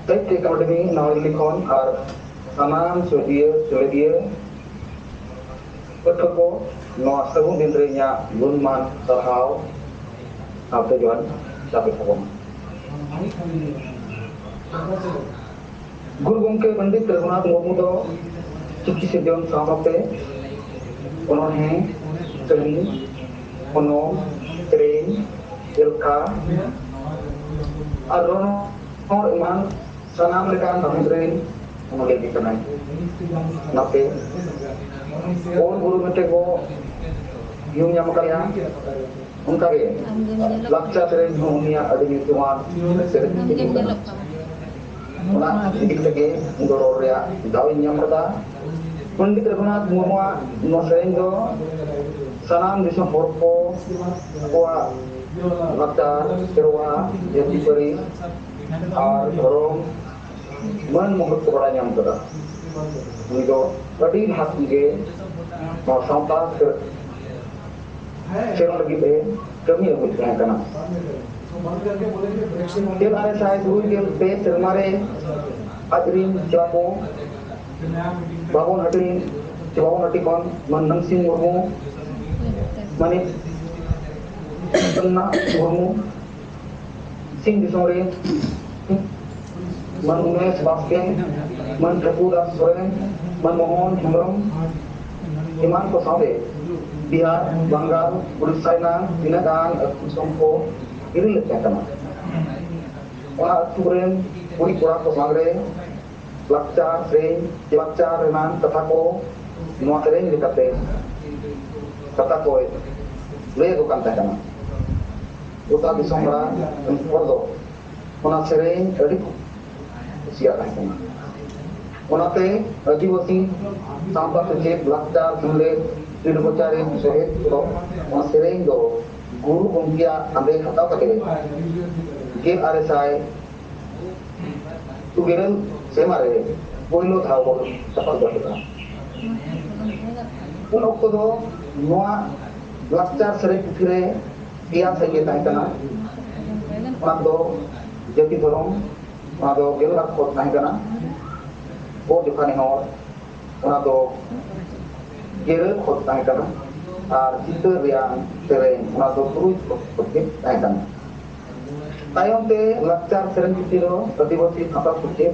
Tek Academy Nawal Likon ar Sanam Swedia Berkeko Noa Sebung Dindrinya Gunman Sarhau Sampai Juan Sampai Sabung Guru Gomke Pandit Raghunath Murmu do Ciki Sedion Samate Onohe Seni Ono Train Ilka Arono Iman Sanam Lekan Ramudrin Onoliya Dikanai Nape और गुरु मिटे को यूं या मकरिया उनका के लक्ष्य तेरे होनिया अदिनी तुमान तेरे उना दिख लगे उंगरोरिया दावी न्यामरदा पंडित रघुनाथ मुर्मू नोसेन दो सनाम दिसम हरको कोआ लक्ष्य तेरवा जति परी और धर्म मन मोहक को बड़ा न्यामरदा उनको बड़ी हाथ के और सामता चरण लगी पे कमी हो गई है करना तेल आने साइड हुई के पे हमारे अजरीन जवाबों बाबू हटी कौन मन नंसिंग मुर्मू मनी तन्ना मुर्मू सिंह दिसोरे मन उमेश बास्के मन प्रभुदास सोरेन मन मोहन हेम्ब्रम इमान को सावे बिहार बंगाल उड़ीसा दिनागान समको इरी लेते हैं और तुरेन पूरी पूरा को सागरे लक्ष्य रेनान तथा को नौकरें दिखाते तथा को ले दुकान तहना उता दिसोमरा पर दो उना सेरें अड़ी siap kan. Onate Adiwasi Samba Sejep Laktar Sule Didukocari Sehit Kudo Masereng Do Guru Gomkia Ande Hatau Kate Gil Aresai Tugiren Semare Poilo Thao Sapal Gata Un Okto Do Noa Laktar Serek Putire Pia Sege Taitana Onado Jati Tolong Onado Gelak Kot Taitana O Jukani Hor Onado Gel Kot Taitana Ar Citar yang Sereng Onado Turut Kot Taitana Tayong te Lakcar Sereng Kitiro Adiwasi Kata Putih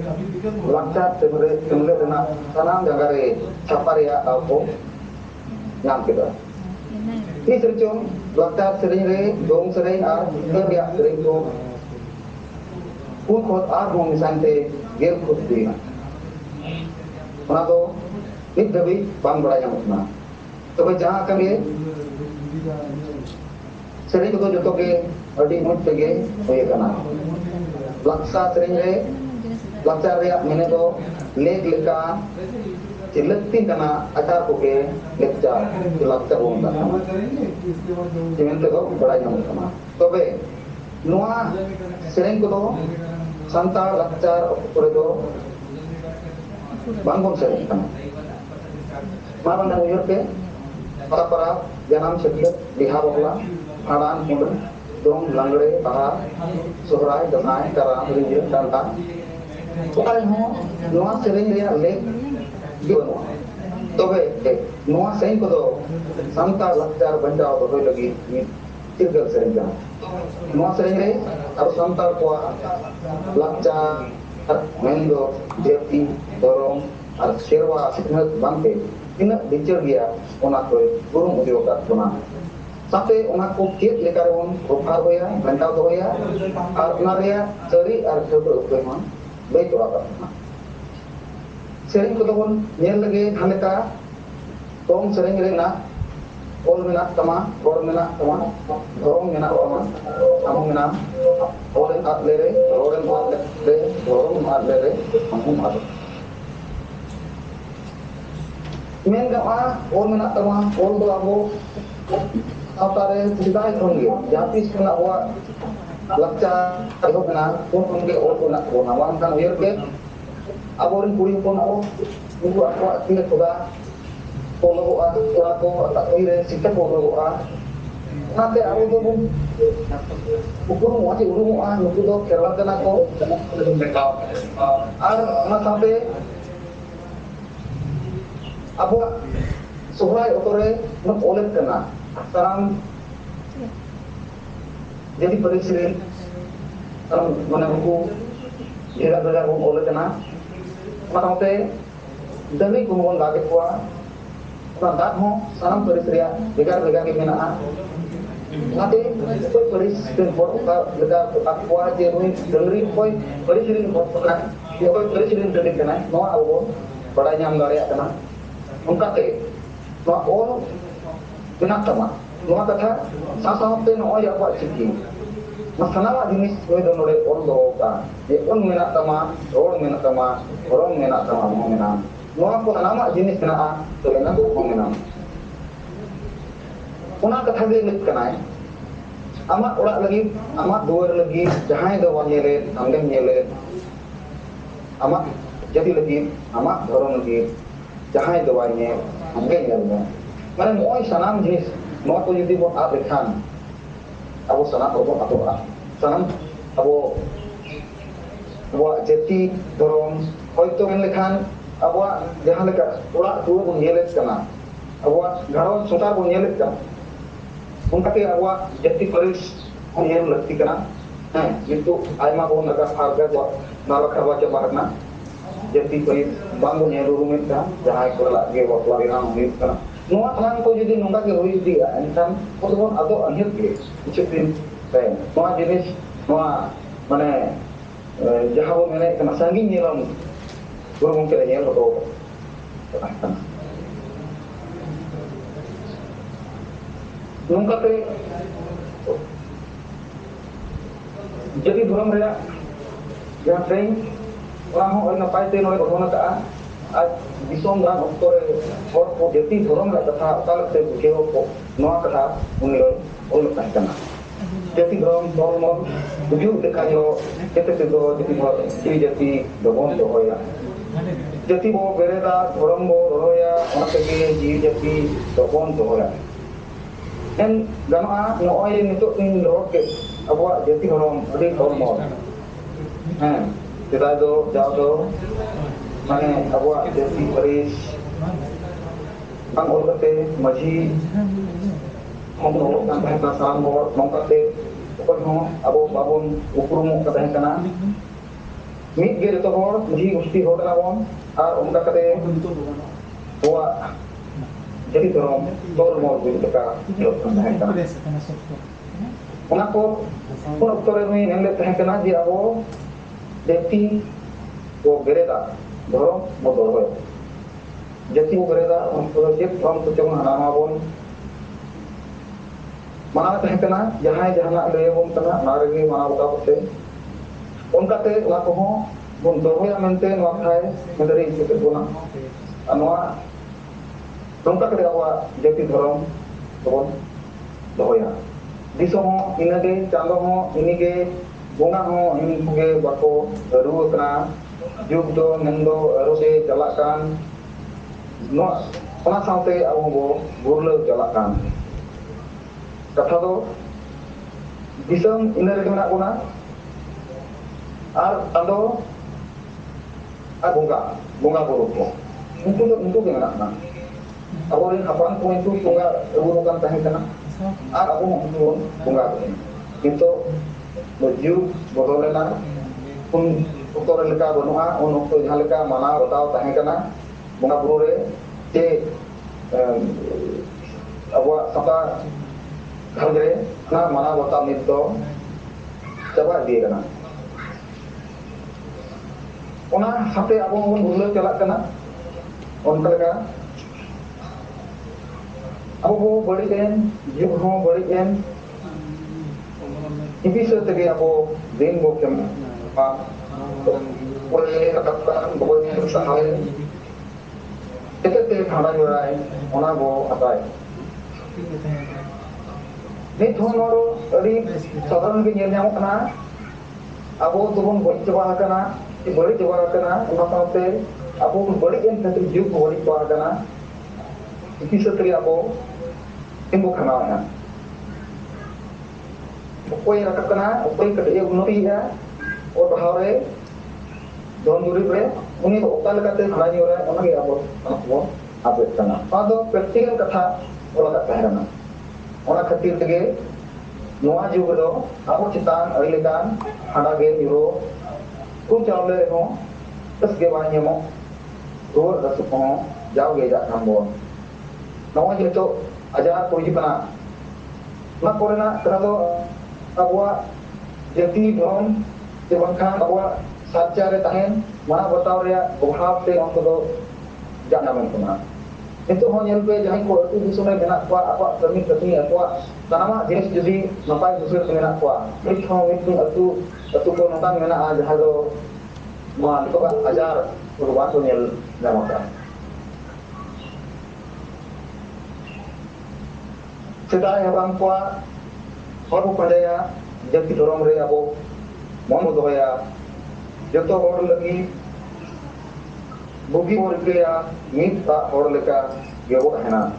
Lakcar Semule Rena Sanam Jagare Caparia Alpo Nyam kita Ini sericong Lakcar Sereng Re Dong Sereng Ar Citar yang Sereng Do Pun Kot Ar Dong Misante Gel Kot Dina Onado Nik Dabi Bang Beraya Mutna Tapi jangan kami Sering itu joto ke adi mut tege hoye kana laksa sering re laksa re mene do lek leka cilekti kana acar ko ke lekcha laksa bonda jemen te do bada nyam kana tobe noa sering ko do santa laksa pore do bangun sering kana marana uyor ke para janam sekiat dihabokla Aran Mudun, Dong, Langre, Bahar, Suhrai, Danai, Karam, Rinjir, Danta. Pokoknya Noa sering dia lek gitu. Tobe, Noa sering kodo Santa Lakcar Banjau tobe lagi ni tirgal sering kan. Noa sering re harus Santa kuah Lakcar Mendo, Jepti, Dorong, harus Sherwa, Siknat, Bangke. Ini dicer dia, onak koi, burung udiokat punah. Sampai orang kukit lekarun rupar hoya, mentau hoya, arnaria ceri arjodo ukleman, baik orang. Sering ketemu nyel lagi halika, tong sering rena, ol menak tama, ror menak tama, dorong menak tama, kamu menam, olen at lere, roren at lere, dorong at lere, kamu at. Men gama ol menak tama, ol belabo, apa cerita itu dia, jadi sebenarnya wa lakca itu kena pun ol kena nawan kan biar ke, aborin puri pun aku, itu aku tidak sudah polo aku tak kira sikap polo nanti aku tu pun ukur muat urung nuku tu kerana kena aku ar sampai apa surai otore nak oleh kena sekarang jadi presiden sekarang mana buku dia ada oleh kena sampai dari kumpul lagi kuah Rantat mo salam perisria begar-begar ke menaa nanti koi peris dan ka begar takwa jerui dengri koi perisrin ko pernah dia koi perisrin dedik kana no awo pada nyam garea kana ungkate no all benak sama no kata sasawte no ya apa ciki masana jenis koi donore all do ka e on menak sama orang menak sama mo menang Noa ko nama jenis kena terkena mengenam. Una kata dia lit kena. Amat orang lagi, amat dua lagi, jahai doan nyelet, ambil nyelet. Amat jadi lagi, amat orang lagi, jahai doan nyelet, ambil nyelet. Mana noa sanam jenis, noa ko jadi buat abekan. Abu sanam abu sanam abu buat jeti dorong, koi tu menlekan abuah jahan leka orang tua pun nyelet kena, abuah garon sotar pun nyelet kena. Mungkin abuah jati peris pun nyelet kena. Itu ayam pun agak harga buat nalak kerja barna. Jati peris bangun nyelet rumit kena, jangan ikut lagi waktu lari rumit kena. Nuat orang tu jadi nunggu ke rumit dia, entam pun atau anjir ke, cekin. Nuat jenis nuat mana jahaw mana kena sanggin nyelam. Guru mungkin hanya foto nungka te jadi dorang mereka yang sering orang orang ngapai te nolak orang nak disom dan oktor or jadi dorang mereka kata kalau te keo ko noa kata unil oleh kaitan jadi dorang normal tujuh dekat yo kita tu jadi dogon doya Jati bo bereda, orang bo roya, orang pergi ji jati dokon doya. Dan gana noai itu in roket, apa jati orang beri hormon. Kita do jauh mana apa jati peris, bang orangte maji, homo sampai pasang bor, mongkate, pokok homo abo babon ukurum kata kena. Mid gear itu hor, mesti mesti hor lawan, umka kate, buat jadi dorong, mau jadi dekat, Mengaku, pun dokter ini yang lihat kena dia abo, jadi, gereda, dorong, mau dorong, jadi gereda, untuk siap, orang tu cuma nama pun, mana kena, jahai nak lewat kena, narigi mana buka pun Unka te laku ho bun dohoya mente wakai menteri itu guna anwa unka te awa jati dorong don dohoya disomo inage chando ho inige bunga ho inige bako ru kana juk do nendo rode jalakan no ona saute awu bo burle jalakan kata do disam inage mena guna ando bunga buruk untuk dengan anak. Aku ini kapan pun itu bunga burukan tahan kena. Aku mau bunga itu baju bodolenan pun dokter leka bonua untuk jalan leka mana atau tahan kena bunga burure c awak apa harga na mana botam itu coba dia kena. Ona sampai aku pun dulu celak kena, on kelaka. abo bo balik en jug ho balik en ibisa tege abo din bo kem pa boleh katakan boleh sahaya tekete khana jurai ona bo atai nit honoro adi sadharan ge nyel nyamok kana abo tubon boi chaba kana bari chaba kana ona saute abo bari en khatir jug bari chaba kana ibisa tege abo timbu khana na okoi rakap kana okoi kete unnoti ya और bahare don durib re uni okta lekate khana nyore ona ge abo anakbo abe kana ado practical katha ola ka tahana ona khatir tege noa jug do abo chitan ari lekan hada ge nyuro ku chawle ho tas ge ba nyemo ro rasu ko jaw ge ja kambo noa je to aja ko ji kana na korena kana do abwa jati dom se bangkhan abwa satcha re tahen mana bataw rea obhab te onto do jana men kana itu ho nyel pe jahi ko atu disum re menak kwa apa kami kami atwa tanama jenis judi napai busur menak kwa it ho itu atu ko nontan menak a jaha do ma to ka ajar urban to nyel namaka sedai orang kwa hor ko padaya jati dorong re abo mon doya joto hor lagi bugi hor gaya mit ta hor leka gebo hena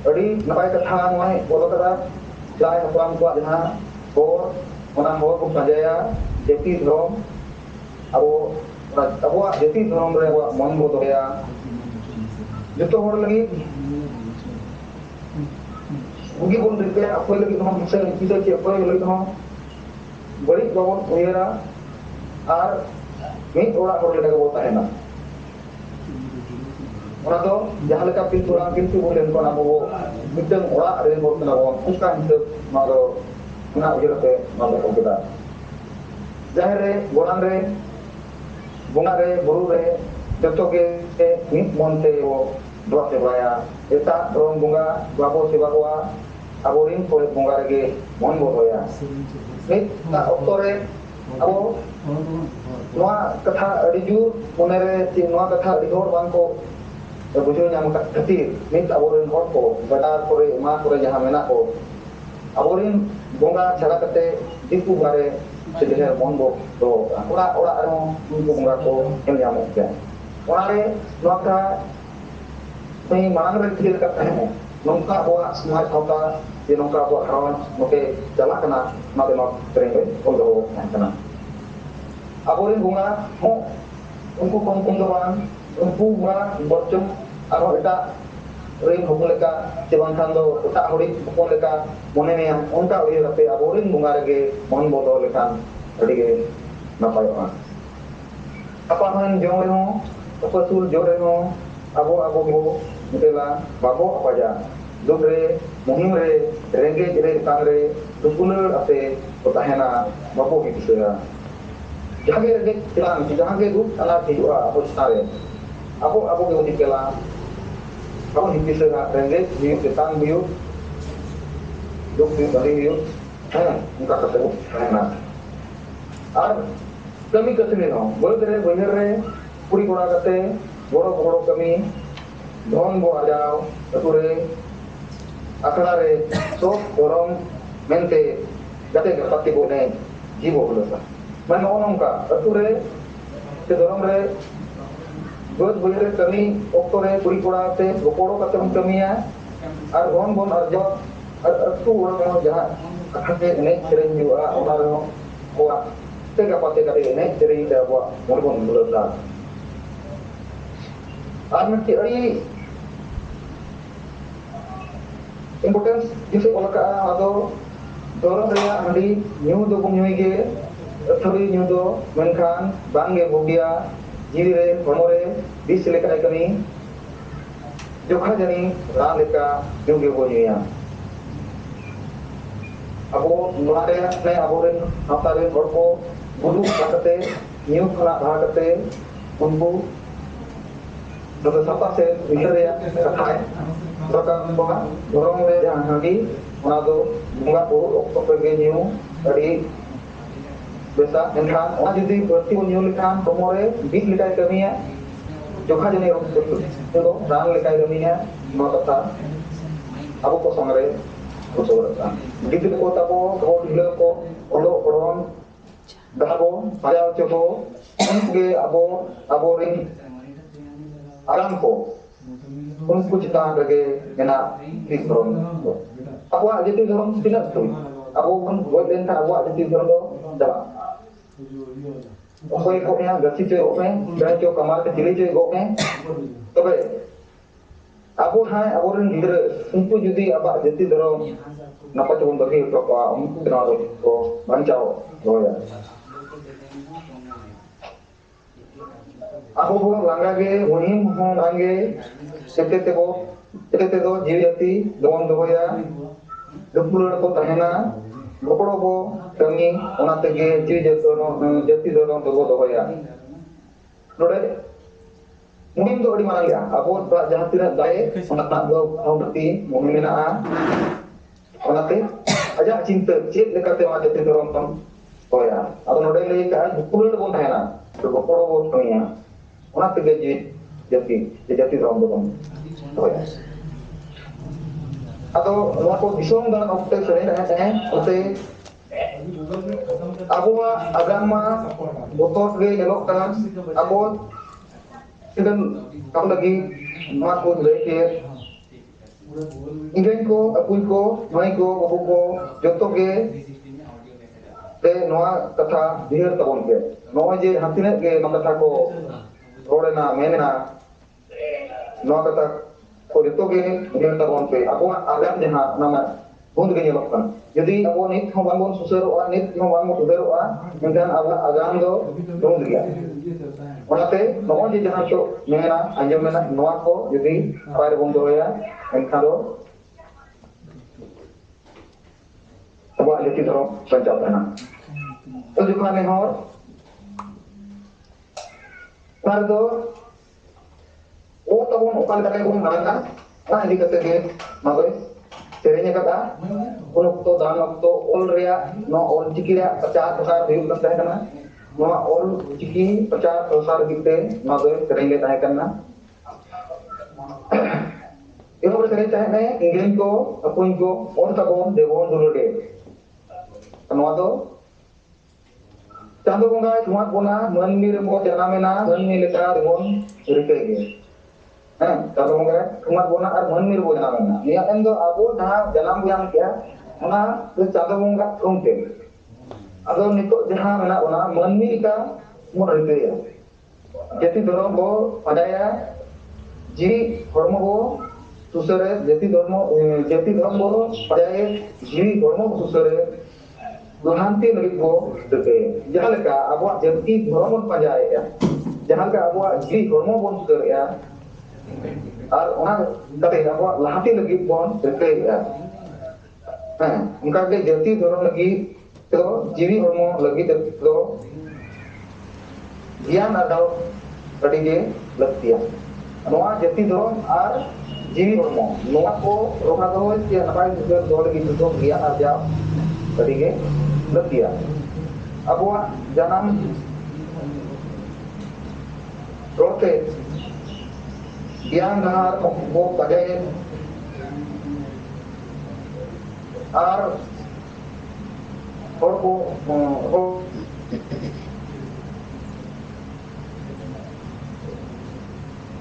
adi napai katha noi bolo kata jai hapam ko jaha hor ona hor ko padaya jati dorong abo jati dorong re abo mon doya joto hor lagi bugi bon rike apoy lagi no misal kita ci apoy lagi no bari babon uyara ar mit ora hor lega bo tahena ora do jaha leka pintu orang pintu bolen ko na bo midang ora re bo na bo bukan hisab maro na ujur te maro ko kita jahre bonang re bunga re boru re joto ge mit monte o doa sebaya eta dorong bunga babo sebawa aborin ko bunga rege mon boya nit na oktore abo noa katha riju monere ti noa katha rihor bangko bujo nyam katir nit aborin hor ko badar kore ma kore jaha mena ko aborin bunga chara kate diku bare sedeher mon bo do ora aro bunga ko em nyamok ya ora re noa ka ni marang re thil ka tahne nongka bawa semua kota di nongka bawa kawan oke jalan kena mati mak sering untuk kena aborin bunga ho unku kongkong kawan unku bunga bocum aro eta ring hokun leka cebang kando utak horik hokun leka mone ne onka uye rape aborin bunga rege mon bodo lekan adige napai orang apa han jong re ho apa sul jong re ho abo bo mutela babo apa ja dobre mohim re renge re tangre dukunul ate potahena babo gitu ya jage renge tilang jage du ala tiwa apa stare abo ge dikela abo hipise na renge di tetang biu duk di dari biu muka ketemu tahena ar kami kesini no boleh re puri kora kate boro kami don bo ajao ature akara re so dorong mente gate ke pati bo ne jibo bolasa man onongka ature te dorong re god bolere kami oktore puri kora te bokoro kate kamiya ar don bon arjo ar atu orang jaha akate ne sering jua orang ko te ka pati kate ne sering da bo mon bolasa Armati ari importance jise olaka ado dorong rea handi nyu do bung nyuige thori nyu do menkan bange bogia jiri re honore bis leka kami jokha jani ra leka nyu ge bonya abo nulare ne aboren apare horko budu bakate nyu khana bhagate unbu Dr. Sapa se Victoria Katai Dr. Boma Dorong le yang hagi Onado bunga puru okto pegenyu dari biasa enkan ona jadi berarti menyulikan komore bit likai kamiya jokha jene itu ran likai kamiya no kata abu ko songre ko sorata gitu ko tabo ko dile ko olo oron dahabo payao chobo unge abo ring alam ko unku cita rege mena tikron abuak jadi dorong tidak tu abu pun buat lenta abuak jadi dorong do dah Oke koknya gak sih koknya dan cok kamar kecil aja koknya tapi aku ren leader unku jadi apa jadi dorong napa cuma bagi apa unku kenal ko bancau ya aku bukan langga ge unim langge sete do jiwi jati doang doya dupulur ko tahena goporo ko kami ona tege jiwi jati dorong doya node mungkin do adi marang ya aku jahat tidak baik ona tak do kau berti mungkin menaa ona te aja cinta cit lekate ma jati dorong tom doya atau node le ka dupulur ko tahena goporo ko kami ona tege jati dorong doya atau aku disong dan okte sering okte abuwa agama botos ge nyelokkan aku dan kamu lagi aku leke ingin ko apun ko mai ko babu ko joto ge te noa kata dihir tabon ke noa je hatine ge no kata ko rodena menena noa kata ko joto ge dihir tabon pe aku agam jaha nama bund ge nyelokkan jadi aku nit ho bangun suseroa nit ho bangun suseroa mengkan agam do bund ge onate noa je jaha to menena anjom mena noa ko jadi pair bund do ya engkan do abuak jati dorong pencapaian itu juga nehor Pardo tabon ukal kata ko nalaka ini kata ge magoy serenya kata unuk to dan to ol ria no ol chiki ria 50,000 view kan tahe kana no ol chiki 50,000 gite magoy serenya tahe kana Ibu bercerita tanya, ingin ko, apun ko, or tabon devon dulu deh. Kenapa tu? Candu bunga cuma bona, manmir mo janamena, manmir lekar devon rike. Candu bunga cuma bona ar manmir mo janamena. Ni akan tu abu dah janam yang kia, mana tu candu bunga kongte. Ado nito jaha mana bona manmir ka mo rike ya. Jadi dorong bo padaya, jiri hormo bo susare jati dormo bo padaya jiri hormo susare Duhanti lagi bo deke jahan leka abuak jati hormon panjai ya jahan ka abuak jiri hormon bon susare ya ar ona kate abuak lahati lagi bon deke ya uनका के जति धर्म लगी तो जीवी hormon lagi तो ज्ञान अदाव अड़ी के लगतिया नोआ जति धर्म आर जीवी hormon नोआ को रोका दो या नपाय दो लगी तो ज्ञान अर्जाव अड़ी के लगतिया abuak janam rote ज्ञान दहार वो पदे आर और को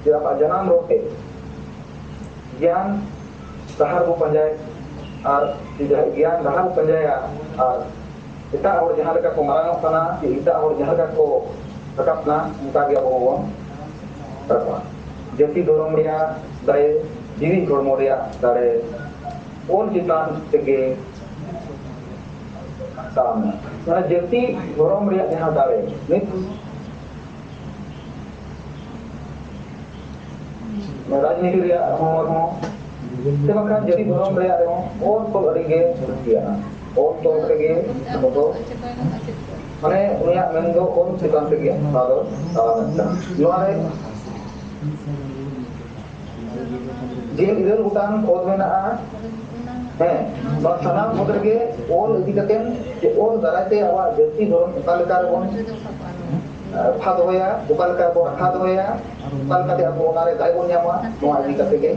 siapa janam rote ज्ञान दहार वो पंजाय आर tidak ज्ञान दहार पंजाय आर kita और जहां लगा को मारांग kana kita और जहां लगा को rakapna muka ge abo rakwa jati dorong ria dare jiwi hormo ria dare on jitan tege sam na jati dorong ria jaha dare nit rajniti ria hormo sebab jati dorong ria on ko adige dia on to tege to mane unia mendo on jitan tege sado salah noare irel hutan od mena'a nᱚᱣᱟ ᱥᱟᱱᱟᱢ ᱢᱩᱫᱽ ᱨᱮᱜᱮ ᱚᱞ ᱤᱫᱤ ᱠᱟᱛᱮᱫ ᱚᱞ ᱫᱟᱨᱟᱭᱛᱮ ᱟᱵᱚᱣᱟᱜ ᱡᱟᱹᱛᱤ ᱫᱷᱚᱨᱚᱢ ᱚᱠᱟ ᱞᱮᱠᱟ ᱨᱮᱵᱚᱱ ᱨᱟᱠᱷᱟ ᱫᱚᱦᱚᱭᱟ, ᱚᱠᱟ ᱞᱮᱠᱟ ᱵᱚᱱ ᱨᱟᱠᱷᱟ ᱫᱚᱦᱚᱭᱟ, ᱚᱠᱟ ᱞᱮᱠᱟᱛᱮ ᱟᱵᱚ ᱚᱱᱟᱨᱮ ᱫᱟᱭ ᱵᱚᱱ ᱧᱟᱢᱟ, ᱱᱚᱣᱟ ᱤᱫᱤ ᱠᱟᱛᱮᱫ ᱜᱮ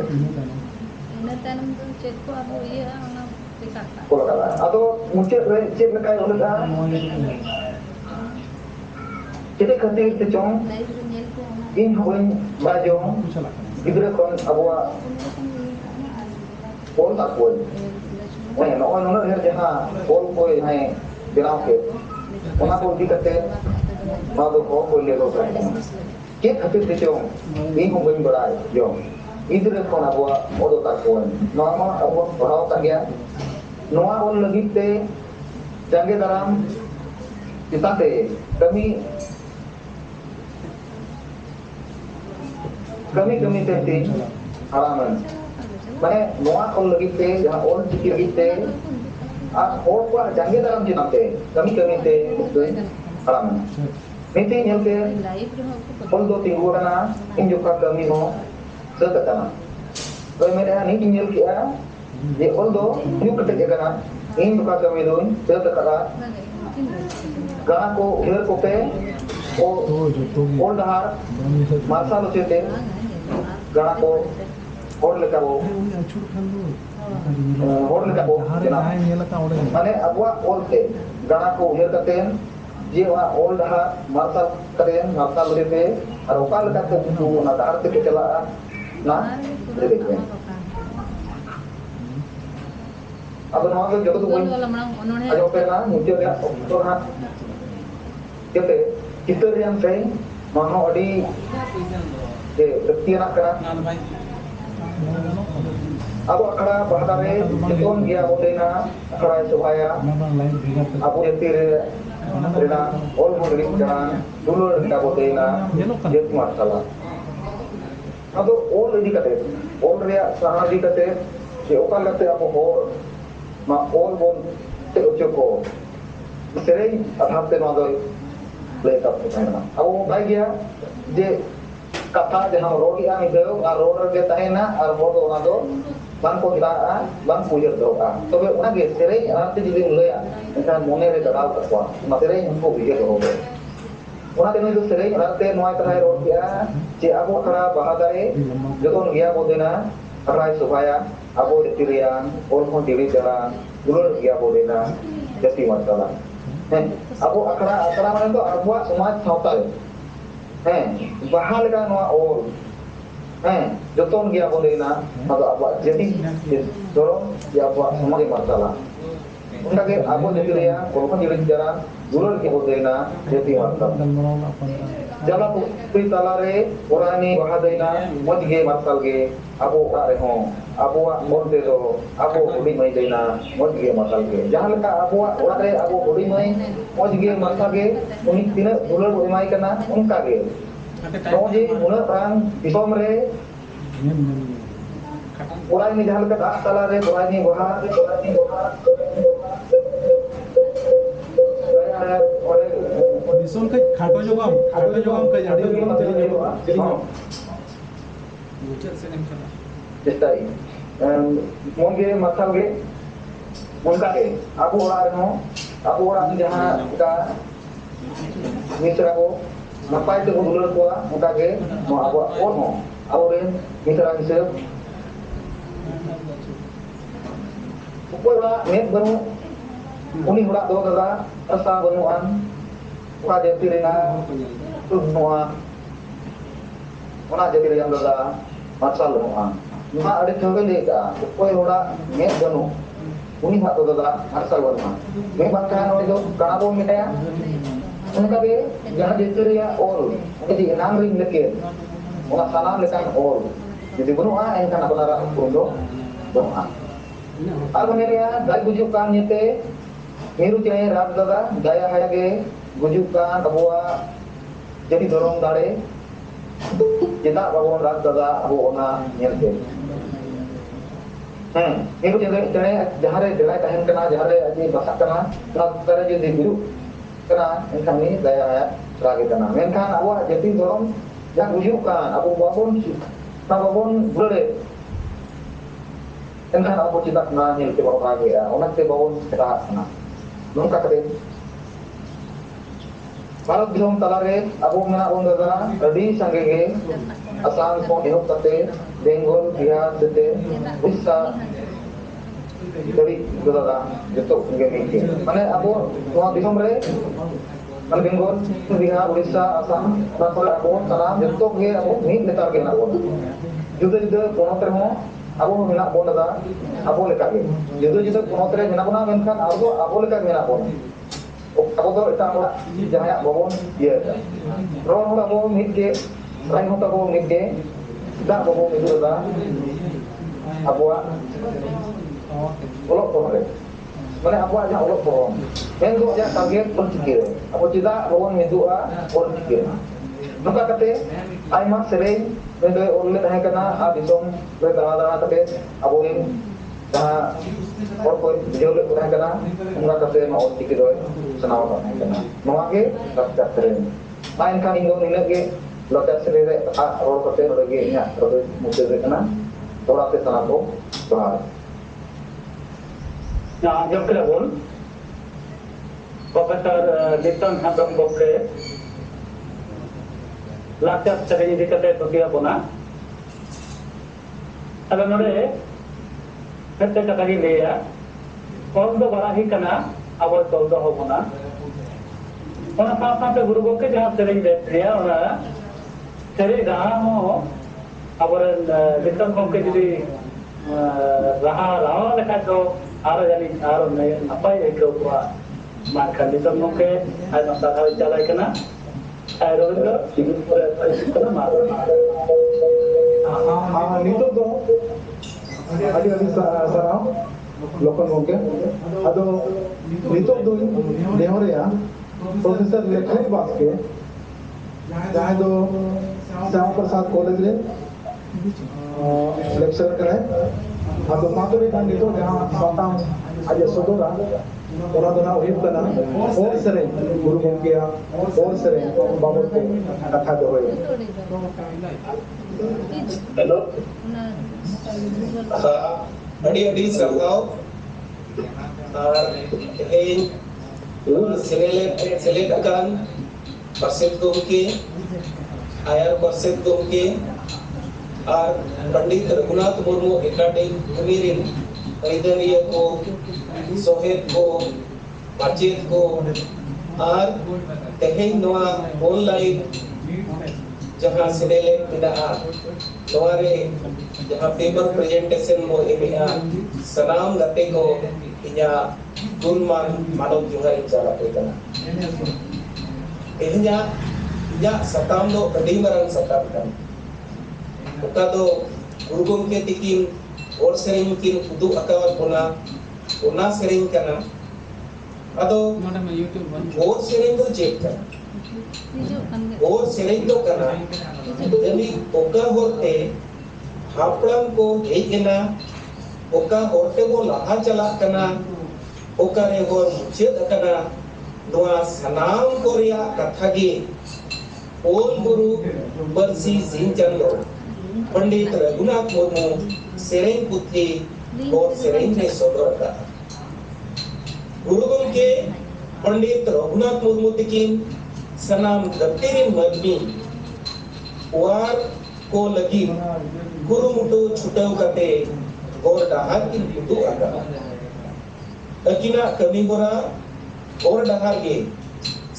ᱤᱱᱟᱹ ᱛᱟᱭᱱᱚᱢ ᱫᱚ ᱪᱮᱫ ᱠᱚ ᱟᱵᱚ ᱤᱭᱟᱹᱜᱼᱟ ᱚᱱᱟ ᱞᱮᱠᱟᱛᱮ ᱚᱞ ᱟᱠᱟᱫᱟ᱾ ᱟᱫᱚ ᱢᱩᱪᱟᱹᱫ ᱨᱮ ᱪᱮᱫ ᱞᱮᱠᱟᱭ ᱚᱞ ᱞᱮᱫᱟ? ᱪᱮᱫ ᱠᱷᱟᱹᱛᱤᱨ ᱛᱮ ᱪᱚᱝ ᱞᱟᱭᱤᱵ ᱨᱮ ᱧᱮᱞ ᱠᱚ ᱚᱱᱟ ᱤᱧ ᱦᱚᱸ ᱵᱟᱹᱧ ᱵᱟᱲᱟᱭ ᱡᱚᱝ ᱜᱤᱫᱽᱨᱟᱹ ᱠᱷᱚᱱ ᱟᱵᱚᱣᱟᱜ ᱚᱞ ᱛᱟᱠᱚᱣᱟᱹᱧ ᱱᱚᱜᱼᱚᱭ ᱱᱩᱱᱟᱹᱜ ᱰᱷᱮᱨ ᱡᱟᱦᱟᱸ ᱚᱞ ᱠᱚ ᱡᱟᱦᱟᱸᱭ ᱵᱮᱱᱟᱣ ᱠᱮᱫ ᱚᱱᱟ ᱠᱚ ᱤᱫᱤ ᱠᱟᱛᱮᱫ ᱱᱚᱣᱟ ᱫᱚ ᱦᱚᱲ ᱠᱚ ᱞᱟᱹᱭ ᱫᱚᱨᱠᱟᱨ ᱠᱟᱱᱟ᱾ ᱪᱮᱫ ᱠᱷᱟᱹᱛᱤᱨ ᱛᱮ ᱪᱚᱝ ᱤᱧ ᱦᱚᱸ ᱵᱟᱹᱧ ᱵᱟᱲᱟᱭ ᱡᱚᱝ ᱜᱤᱫᱽᱨᱟᱹ ᱠᱷᱚᱱ ᱟᱵᱚᱣᱟᱜ ᱚᱞ ᱛᱟᱠᱚᱣᱟᱹᱧ, ᱱᱚᱣᱟ ᱢᱟ ᱟᱵᱚ ᱵᱚᱱ ᱯᱟᱲᱦᱟᱣ ᱟᱠᱟᱫ ᱜᱮᱭᱟ᱾ ᱱᱚᱣᱟ ᱚᱞ ᱞᱟᱹᱜᱤᱫ ᱛᱮ ᱡᱟᱸᱜᱮ ᱫᱟᱨᱟᱢ ᱪᱮᱛᱟᱱ ᱛᱮ ᱠᱟᱹᱢᱤ ᱛᱮ ᱛᱤᱧ ᱦᱟᱲᱟᱢᱟᱹᱧ, ᱢᱟᱱᱮ ᱱᱚᱣᱟ ᱚᱞ ᱞᱟᱹᱜᱤᱫ ᱛᱮ ᱡᱟᱦᱟᱸ ᱚᱞ ᱪᱤᱠᱤ ᱞᱟᱹᱜᱤᱫ ᱛᱮ ᱟᱨ ᱦᱚᱲ ᱠᱚᱣᱟᱜ ᱡᱟᱸᱜᱮ ᱫᱟᱨᱟᱢ ᱪᱮᱛᱟᱱ ᱛᱮ ᱠᱟᱹᱢᱤ ᱛᱮ ᱦᱟᱲᱟᱢᱟᱹᱧ᱾ ᱱᱤᱛᱤᱧ ᱧᱮᱞᱛᱮ ᱞᱟᱭᱤᱵ ᱨᱮᱦᱚᱸ ᱚᱞ ᱫᱚ ᱛᱤᱸᱜᱩ ᱟᱠᱟᱱᱟ, ᱤᱧ ᱡᱚᱠᱷᱟ ᱠᱟᱹᱢᱤ ᱦᱚᱸ ᱥᱟᱹᱛ ᱟᱠᱟᱱᱟ᱾ ᱛᱚᱭ ᱢᱮᱱᱮᱫᱼᱟ ᱱᱤᱛᱤᱧ ᱧᱮᱞ ᱠᱮᱜᱼᱟ ᱡᱮ ᱚᱞ ᱫᱚ ᱧᱩ ᱠᱮᱴᱮᱡ ᱟᱠᱟᱱᱟ, ᱤᱧ ᱡᱚᱠᱷᱟ ᱠᱟᱹᱢᱤ ᱫᱚᱧ ᱥᱟᱹᱛ ᱟᱠᱟᱫᱟ᱾ ᱜᱟᱬᱟ ᱠᱚ ᱩᱭᱦᱟᱹᱨ ᱠᱚᱯᱮ ᱚᱞ ᱰᱟᱦᱟᱨ ᱢᱟᱨᱥᱟᱞ ᱦᱚᱪᱚᱭᱛᱮ ᱜᱟᱬᱟ ᱠᱚ ᱦᱚᱲ ᱞᱮᱠᱟ ᱵᱚ ᱵᱮᱱᱟᱣ, ᱢᱟᱱᱮ ᱟᱵᱚᱣᱟᱜ ᱚᱞ ᱛᱮ ᱜᱟᱬᱟ ᱠᱚ ᱩᱭᱦᱟᱹᱨ ᱠᱟᱛᱮᱫ ᱡᱮ ᱚᱱᱟ ᱚᱞ ᱰᱟᱦᱟᱨ ᱢᱟᱨᱥᱟᱞ ᱠᱟᱛᱮᱫ ᱢᱟᱨᱥᱟᱞ ᱞᱮᱯᱮ ᱟᱨ ᱚᱠᱟ ᱞᱮᱠᱟᱛᱮ ᱩᱱᱠᱩ ᱚᱱᱟ ᱰᱟᱦᱟᱨ ᱛᱮᱠᱚ ᱪᱟᱞᱟᱜᱼᱟ ᱚᱱᱟ ᱞᱟᱹᱭ ᱯᱮ᱾ ᱟᱫᱚ ᱱᱚᱣᱟ ᱫᱚ ᱡᱚᱛᱚ ᱫᱚ ᱵᱟᱹᱧ ᱟᱸᱡᱚᱢ ᱯᱮ ᱠᱟᱱᱟ, ᱢᱩᱪᱟᱹᱫ ᱨᱮᱭᱟᱜ ᱚᱠᱛᱚ ᱦᱟᱸᱜ ᱡᱟᱛᱮ ᱪᱤᱛᱟᱹᱨ ᱨᱮᱭᱟᱜ ᱥᱮᱨᱮᱧ ᱱᱚᱣᱟ ᱦᱚᱸ ᱟᱹᱰᱤ ᱞᱟᱹᱠᱛᱤᱭᱟᱱᱟᱜ ᱠᱟᱱᱟ᱾ ᱟᱵᱚ ᱟᱠᱷᱲᱟ ᱵᱟᱦᱟ ᱨᱮ ᱡᱚᱛᱚᱱ ᱜᱮᱭᱟ ᱵᱚᱱ ᱟᱠᱷᱲᱟᱭ ᱥᱚᱵᱷᱟᱭᱟ, ᱟᱵᱚ ᱡᱟᱹᱛᱤ ᱨᱮᱱᱟᱜ ᱚᱞ ᱵᱚᱱ ᱦᱤᱲᱤᱧ ᱠᱟᱱᱟ, ᱫᱩᱞᱟᱹᱲ ᱞᱮᱠᱟ ᱵᱚ ᱛᱟᱦᱮᱱᱟ, ᱡᱟᱹᱛ ᱢᱟᱨᱥᱟᱞᱟ᱾ ᱟᱫᱚ ᱚᱞ ᱤᱫᱤ ᱠᱟᱛᱮᱫ ᱚᱞ ᱨᱮᱭᱟᱜ ᱥᱟᱦᱟ ᱤᱫᱤ ᱠᱟᱛᱮᱫ ᱡᱮ ᱚᱠᱟ ᱞᱮᱠᱟᱛᱮ ᱟᱵᱚ ᱦᱚᱲ ᱱᱚᱣᱟ ᱚᱞ ᱵᱚᱱ ᱪᱮᱫ ᱦᱚᱪᱚ ko ᱥᱮᱨᱮᱧ ᱟᱫᱷᱟᱨ ᱛᱮ ᱱᱚᱣᱟ ᱫᱚᱭ ᱞᱟᱹᱭ ᱠᱟᱜ ᱛᱟᱦᱮᱱᱟ᱾ ᱟᱵᱚ ᱵᱚᱱ ᱵᱟᱲᱟᱭ ᱜᱮᱭᱟ ᱡᱮ ᱠᱟᱛᱷᱟ ᱡᱟᱦᱟᱸ ᱨᱚᱲᱮᱜᱼᱟ ᱢᱤᱫ ᱫᱷᱟᱣ ᱟᱨ ᱨᱚᱲ ᱨᱮᱜᱮ ᱛᱟᱦᱮᱱᱟ ᱟᱨ ᱦᱚᱲ ᱫᱚ ᱚᱱᱟ ᱫᱚ ᱵᱟᱝᱠᱚ ᱫᱟᱜᱼᱟ, ᱵᱟᱝᱠᱚ ᱩᱭᱦᱟᱹᱨ ᱫᱚᱦᱚ ᱠᱟᱜᱼᱟ᱾ ᱛᱚᱵᱮ ᱚᱱᱟᱜᱮ ᱥᱮᱨᱮᱧ ᱟᱲᱟᱝ ᱛᱮ ᱡᱩᱫᱤᱢ ᱞᱟᱹᱭᱟ ᱮᱱᱠᱷᱟᱱ ᱢᱚᱱᱮᱨᱮ ᱜᱟᱰᱟᱣ ᱛᱟᱠᱚᱣᱟ, ᱚᱱᱟ ᱥᱮᱨᱮᱧ ᱦᱚᱸᱠᱚ ᱩᱭᱦᱟᱹᱨ ᱫᱚᱦᱚ ᱠᱟᱜᱼᱟ᱾ ᱚᱱᱟᱛᱮ ᱱᱩᱭ ᱫᱚ ᱥᱮᱨᱮᱧ ᱟᱲᱟᱝ ᱛᱮ ᱱᱚᱣᱟ ᱠᱟᱛᱷᱟᱭ ᱨᱚᱲ ᱠᱮᱜᱼᱟ ᱡᱮ ᱟᱵᱚ ᱟᱠᱷᱲᱟ ᱵᱟᱦᱟ ᱫᱟᱨᱮ ᱡᱚᱛᱚᱱ ᱜᱮᱭᱟ ᱵᱚ ᱫᱮᱱᱟ, ᱟᱠᱷᱲᱟᱭ ᱥᱚᱵᱷᱟᱭᱟ, ᱟᱵᱚ ᱡᱟᱹᱛᱤ ᱨᱮᱭᱟᱝ ᱚᱞ ᱦᱚᱸ ᱰᱤᱲᱤ ᱡᱟᱞᱟ, ᱫᱩᱞᱟᱹᱲ ᱜᱮᱭᱟ ᱵᱚ ᱫᱮᱱᱟ, ᱡᱟᱹᱛᱤ ᱢᱟᱨᱥᱟᱞᱟ᱾ ᱟᱵᱚ ᱟᱠᱷᱲᱟ ᱢᱟᱱᱮ ᱫᱚ ᱟᱵᱚᱣᱟᱜ ᱥᱚᱢᱟᱡᱽ ᱥᱟᱶᱛᱟ ᱨᱮ ᱵᱟᱦᱟ ᱞᱮᱠᱟ ᱱᱚᱣᱟ ᱚᱞ ᱡᱚᱛᱚᱱ ᱜᱮᱭᱟ ᱵᱚ ᱞᱟᱹᱭᱱᱟ, ᱱᱚᱣᱟ ᱫᱚ ᱟᱵᱚᱣᱟᱜ ᱡᱟᱹᱛᱤ ᱫᱷᱚᱨᱚᱢ ᱡᱮ ᱟᱵᱚᱣᱟᱜ ᱥᱚᱢᱟᱡᱽ ᱢᱟᱨᱥᱟᱞᱟ᱾ ᱚᱱᱠᱟᱜᱮ ᱟᱵᱚ ᱡᱟᱹᱛᱤ ᱨᱮᱭᱟᱜ ᱚᱞ ᱦᱚᱸ ᱡᱤᱲᱤᱧ ᱡᱟᱞᱟ, ᱫᱩᱞᱟᱹᱲ ᱜᱮ ᱵᱚ ᱞᱟᱹᱭᱱᱟ, ᱡᱟᱹᱛᱤ ᱢᱟᱨᱥᱟᱞ᱾ ᱡᱟᱞᱟ ᱯᱩᱠᱷᱨᱤ ᱛᱟᱞᱟᱨᱮ ᱯᱚᱨᱟᱭᱱᱤ ᱵᱟᱦᱟ ᱫᱟᱹᱭᱱᱟ, ᱢᱚᱡᱽ ᱜᱮ ᱢᱟᱨᱥᱟᱞ ᱜᱮ ᱟᱵᱚ ᱚᱲᱟᱜ ᱨᱮᱦᱚᱸ ᱟᱵᱚᱣᱟᱜ ᱚᱞ ᱛᱮᱫᱚ ᱟᱵᱚ ᱦᱩᱰᱤᱧ ᱢᱟᱹᱭ ᱫᱟᱹᱭᱱᱟ, ᱢᱚᱡᱽ ᱜᱮ ᱢᱟᱨᱥᱟᱞ ᱜᱮ᱾ ᱡᱟᱦᱟᱸ ᱞᱮᱠᱟ ᱟᱵᱚᱣᱟᱜ ᱚᱲᱟᱜ ᱨᱮ ᱟᱵᱚ ᱦᱩᱰᱤᱧ ᱢᱟᱹᱭ ᱢᱚᱡᱽ ᱜᱮ ᱢᱟᱨᱥᱟᱞ ᱜᱮ ᱩᱱᱤ ᱛᱤᱱᱟᱹᱜ ᱫᱩᱞᱟᱹᱲ ᱵᱚ ᱮᱢᱟᱭ ᱠᱟᱱᱟ ᱚᱱᱠᱟᱜᱮ ᱱᱚᱜᱼᱚᱭ ᱡᱮ ᱩᱱᱟᱹᱜ ᱢᱟᱨᱟᱝ ᱫᱤᱥᱚᱢ ᱨᱮ ᱯᱚᱨᱟᱭᱱᱤ ᱡᱟᱦᱟᱸ ᱞᱮᱠᱟ ᱫᱟᱜ ᱛᱟᱞᱟᱨᱮ ᱯᱚᱨᱟᱭᱱᱤ ᱵᱟᱦᱟ ᱫᱤᱥᱚᱢ ᱠᱟᱹᱡ ᱠᱷᱟᱴᱚ ᱧᱚᱜᱟᱢ ᱠᱟᱹᱡ ᱟᱹᱰᱤ ᱡᱮᱞᱮᱧᱚᱜ ᱢᱩᱪᱟᱹᱫ ᱥᱮᱫ ᱮᱢ ᱪᱟᱞᱟᱜᱼᱟ᱾ ᱪᱮᱥᱴᱟᱭ ᱢᱚᱡᱽ ᱜᱮ ᱢᱟᱨᱥᱟᱞ ᱜᱮ ᱚᱱᱠᱟᱜᱮ ᱟᱵᱚ ᱚᱲᱟᱜ ᱨᱮᱦᱚᱸ ᱟᱵᱚ ᱚᱲᱟᱜ ᱡᱟᱦᱟᱸ ᱞᱮᱠᱟ ᱢᱤᱥᱨᱟ ᱠᱚ ᱱᱟᱯᱟᱭ ᱛᱮᱵᱚ ᱫᱩᱞᱟᱹᱲ ᱠᱚᱣᱟ, ᱚᱱᱠᱟᱜᱮ ᱱᱚᱣᱟ ᱟᱵᱚᱣᱟᱜ ᱚᱞ ᱦᱚᱸ ᱟᱵᱚᱨᱮᱱ ᱢᱤᱥᱨᱟ ᱦᱤᱥᱟᱹᱵ ᱚᱠᱚᱭ ᱚᱲᱟᱜ ᱢᱮᱫ ᱵᱟᱹᱱᱩᱜ ᱩᱱᱤ ᱦᱚᱲᱟᱜ ᱫᱚ ᱫᱟᱫᱟ ᱟᱥᱟ ᱵᱟᱹᱱᱩᱜᱼᱟᱱ, ᱚᱠᱟ ᱡᱟᱹᱛᱤ ᱨᱮᱱᱟᱜ ᱱᱚᱣᱟ ᱚᱱᱟ ᱡᱟᱹᱛᱤ ᱨᱮᱭᱟᱜ ᱫᱟᱫᱟ ᱢᱟᱨᱥᱟᱞ ᱵᱟᱹᱱᱩᱜᱼᱟ᱾ ᱱᱚᱣᱟ ᱟᱹᱰᱤ ᱴᱷᱟᱹᱣᱠᱟᱹ ᱞᱟᱹᱭ ᱠᱟᱜᱼᱟ, ᱚᱠᱚᱭ ᱦᱚᱲᱟᱜ ᱢᱮᱫ ᱵᱟᱹᱱᱩᱜ ᱩᱱᱤ ᱦᱚᱲᱟᱜ ᱫᱚ ᱫᱟᱫᱟ ᱢᱟᱨᱥᱟᱞ ᱵᱟᱹᱱᱩᱜᱼᱟ᱾ ᱢᱮᱫ ᱵᱟᱝ ᱛᱟᱦᱮᱱ ᱩᱱᱤ ᱫᱚ ᱠᱟᱬᱟ ᱵᱚᱱ ᱢᱮᱛᱟᱭᱟ᱾ ᱚᱱᱠᱟᱜᱮ ᱡᱟᱦᱟᱸ ᱡᱟᱹᱛᱤ ᱨᱮᱭᱟᱜ ᱚᱞ ᱡᱩᱫᱤ ᱮᱱᱟᱝ ᱨᱤᱧ ᱞᱟᱹᱠᱮᱫ ᱚᱱᱟ ᱥᱟᱱᱟᱢ ᱞᱮᱠᱟᱱ ᱚᱞ ᱡᱩᱫᱤ ᱵᱟᱹᱱᱩᱜᱼᱟ ᱮᱱᱠᱷᱟᱱ ᱟᱯᱱᱟᱨᱟᱜ ᱩᱯᱨᱩᱢ ᱫᱚ ᱵᱟᱹᱱᱩᱜᱼᱟ᱾ ᱟᱨ ᱵᱚᱱ ᱧᱮᱞᱮᱜᱼᱟ ᱫᱟᱜ ᱜᱩᱡᱩᱜ ᱠᱟᱱ ᱧᱮᱛᱮ ᱢᱤᱨᱩ ᱪᱮᱬᱮ ᱨᱟᱜ ᱫᱟᱫᱟ ᱫᱟᱭᱟ ᱦᱟᱭᱟ ᱜᱮ ᱜᱩᱡᱩᱜ ᱠᱟᱱ ᱟᱵᱚᱣᱟᱜ ᱡᱟᱹᱛᱤ ᱫᱷᱚᱨᱚᱢ ᱫᱟᱲᱮ, ᱪᱮᱫᱟᱜ ᱵᱟᱵᱚᱱ ᱨᱟᱜ ᱫᱟᱫᱟ ᱟᱵᱚ ᱚᱱᱟ ᱧᱮᱞᱛᱮ? ᱢᱤᱨᱩ ᱪᱮᱬᱮ ᱡᱟᱦᱟᱸᱨᱮ ᱰᱮᱨᱟᱭ ᱛᱟᱦᱮᱱ ᱠᱟᱱᱟ, ᱡᱟᱦᱟᱸᱨᱮ ᱟᱡ ᱵᱟᱥᱟᱜ ᱠᱟᱱᱟ, ᱚᱱᱟ ᱫᱟᱨᱮ ᱡᱩᱫᱤ ᱜᱩᱡᱩᱜ ᱠᱟᱱᱟ ᱮᱱᱠᱷᱟᱱ ᱩᱱᱤ ᱫᱟᱭᱟ ᱨᱟᱜᱮ ᱠᱟᱱᱟ᱾ ᱢᱮᱱᱠᱷᱟᱱ ᱟᱵᱚᱣᱟᱜ ᱡᱟᱹᱛᱤ ᱫᱷᱚᱨᱚᱢ ᱡᱟᱦᱟᱸ ᱜᱩᱡᱩᱜ ᱠᱟᱱ ᱟᱵᱚ ᱵᱟᱵᱚᱱ ᱫᱩᱞᱟᱹᱲᱮᱫ Enkan abu cita kena nyil ke bawah lagi ya, onak ke bawah kita kena. Nungka kete. Bharat Disam talare abu mena undada adi sanggege Assam ko ehok kate Bengal Bihar sete Uड़ीसा dari dada joto ngege mane abu noa disam re mane Bengal Bihar Uड़ीसा Assam tapore abu salam joto ge abu mid letar ge na abu juda juda ponot rehon abu mena bon dada abu leka ge juda juda ponot re mena bona menkan abu leka mena bon abu do eta jahaya babon ye ron hola bo mid ge rai hota bo mid ge da bo mid dada abuak olok pohon mane abuak ja olok pohon men do ja target pun cikir abu cida babon midua pun cikir nungka kate aima sereng men do olle tahe kana a disong re dana kate abu in dah or ko jole tahe kana nungka kate ma ol cikir doy sanawa tahe kana noa ge rakta sereng main kan inggo nina ge lokal sereng re a rol kate ode ge nya ode mude re kana थोड़ा से सना को बढ़ा Nah, yang kedua, Profesor Niton Hamdam Gokre, lakar sering dikatakan bagian bona. Kalau nore, kita katakan dia, kalau barahi kena, awal toldo hobona. Orang apa-apa guru Gokre jangan sering dia, orang sering dah mau. Abaran Niton Gokre jadi raha lekat tu. Aro jadi aro apa ya itu buat makan Niton Gokre ada masalah jalan kena aro itu hidup itu kena malu nito do adi sarau lokon gongke ado nito do nehore ya Profesor Lekhari Baske jahe do Syama Prasad College re lecturer करे ado maturi kan nito jaha satam aja sodora ora dona uhib kana और sere guru gongkeya और sere babot ko katha do hoye hello adi sargao select akan Parset Gomke ayar Parset Gomke और पंडित रघुनाथ मुर्मू एकाडेमिक अमीरिन ऐदरिया को सोहेब को माचेत को और तेहेन नोआ ऑनलाइन जहां सेलेक्ट मिला नोआरे जहां पेपर प्रेजेंटेशन मो एमिया सलाम गते को इया गुणमान मानव जुहार इचारा पेकना एहnya या सताम दो अडी मरन सताम kan Oka do guru gongke tikin or sering kin udu akawal puna sering kana ado or sering do check kana or sering do kana jadi oka horte haplam ko heikena oka horte bo laha chala kana oka re hor muchet kana doa sanam korea kathagi ol guru barsi sinchando पंडित रघुनाथ मुर्मू सेरेंग पुथी और सेरेंग ने सोदरका गुरु गंके पंडित रघुनाथ मुर्मू तिकिन सनाम दत्तेरिन मदमी वार को लगी गुरु मुटो छुटाव कते और डहार किन पुतु आका अकिना कमी बोरा और डहार गे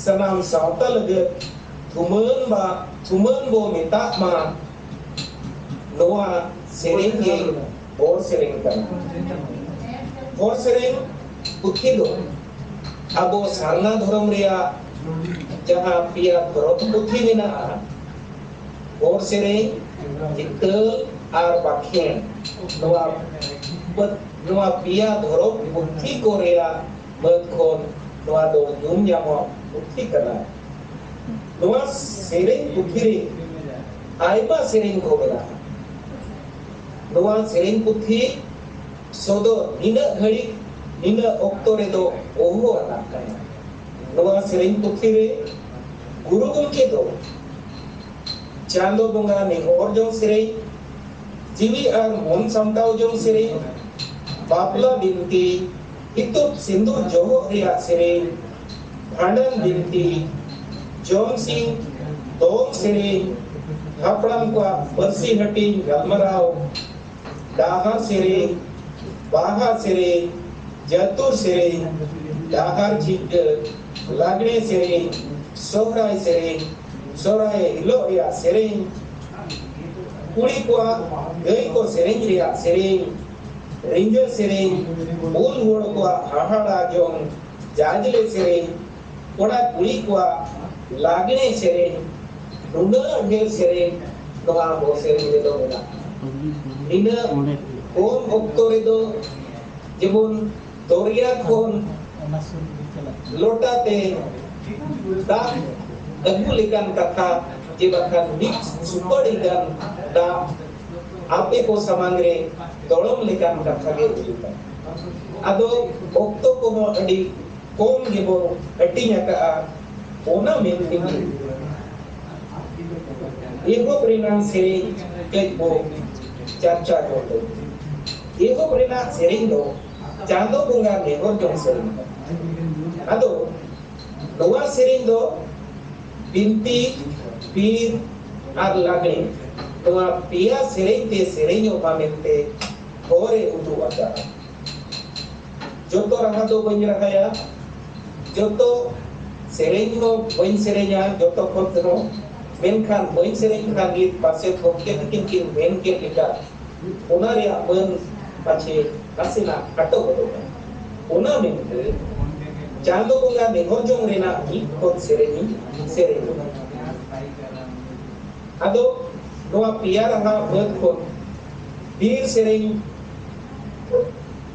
सनाम सावता लगे थुमन बो मिता मा Noa sering ye or sering kan or sering puthi do abo sarna dhorom reya jaha pia dhorop puthi mena or sering jital ar bakhen noa pia dhorop puthi ko reya mat khon noa do dunya mo puthi kana noa sering puthi re aiba sering ko bela Noa sering puthi sodo nina ghari nina oktore do oho anak kaya Noa sering puthi re guru gongke do chando bonga ni hor jong sering jiwi ar mon samtao jong sering Bapla binti, Hitub Sindu Johor Riak Sering, Bhandan binti, Jom Singh, Dong Sering, Haplam Kwa Persi Hating Galmarao, Dahar Sering, Baha Sering, Jatur Sering, Dahar Jika, Lagne Sering, Sohrai Sering, Sohrai Ilo Riak Sering, Kuri Kwa Gai Ko Sering Riak Sering, Ranger Sering, Ul Hur Kwa Hahada Jong, Jajile Sering, Koda Kuri Kwa Lagne Sering, Nunda Ger Sering, Noha Bo Sering Redo Mena. Nina Om Okto Redo, Jebun Toria Kon, Lota Te, Da, Agulikan Kata, Jebakan Mix, Super Ikan, Da, Ape Ko Samangre, Tolong Likan Kata Ge Ujukan. Ado Okto Komo Adi, Kom Gebo, Atinya Ka, Ona Min Tinggi. Ego Prinan Sering, Kekbo, Caca Kondo. Ego Prinan Sering Do, Cando Bunga Nego Jong Sering. Ado, Dua Sering Do, Binti, Pir, Ar Lagne, Dua Pia Sering Te Sering Opamente, Hore Udu Ada. Joto Rahado Banjaraya, Joto Sering Ho, Boin Serenya, Joto Kotro, Menkan, Boin Sering Kagit, Pasir Hoket Kinkin, Menkin Lika, Unaria Ben, Pace, Kasina, Kato Koto. Una Mente, Jando Bunga Nehojong Rena, Ikot Sereni, Sereni. Ado, Noa Pia Raha Berkot, Bir Sering,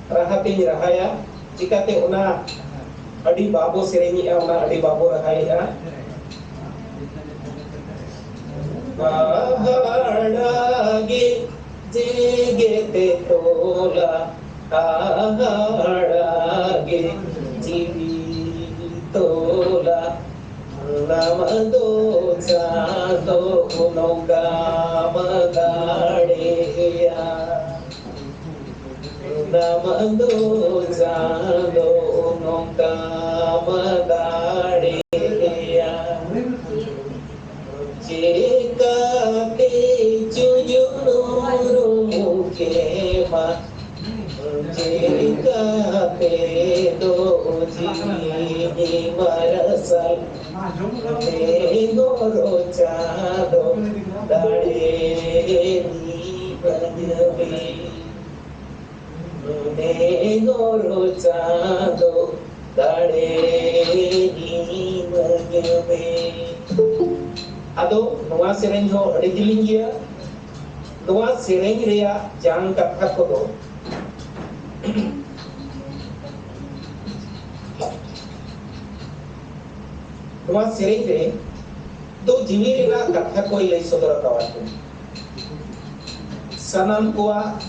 Rahati Rahaya, jika te una Adi Babo Sereni, una Adi Babo Rahaya. Ahadagi jigete tola, ahadagi jivi tola, namado sado noga magadeya, namado sado noga magadeya. Jika jujur kema, jika doji marasal, negoro chado dare ni banyabe, negoro chado dare ni banyabe. Ado Noa Sereng Ho Adi Jilingia, Noa Sereng Rea Jang Kata Kodo. Noa Sereng Re, Do Jini Rea Kata Koi Lai Sodara Kawatu. Sanam Koa,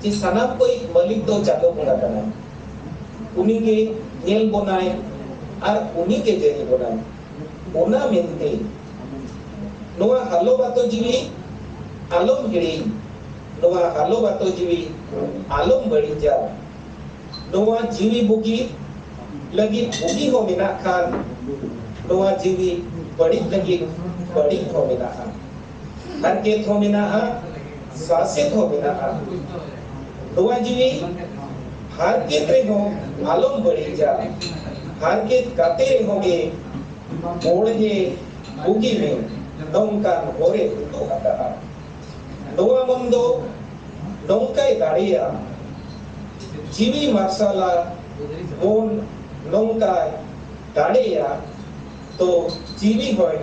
Ji Sanam Koi Malik Do Jado Bunga Kana. Uni ke Nyel Bonai, Ar Uni ke Jeni Bonai. Ona Mente, Noa Halo Bato Jiwi, Alom Giri, Noa Halo Bato Jiwi, Alom Barija, Noa Jiwi Bugi, Lagi Bugi Ho Minakan, Noa Jiwi Badit Lagi Badit Ho Minakan, Harket Ho Minakan, Saset Ho Minakan, Noa Jiwi, Harket Reho, Alom Barija, Harket Kate Rehoge, Moreje, Bugi Me, Nongkan Hore Utu Ada. Noa Mondo, Nongkai Daria, Jiwi Marsala, Mon Nongkai Daria, to Jiwi Hoy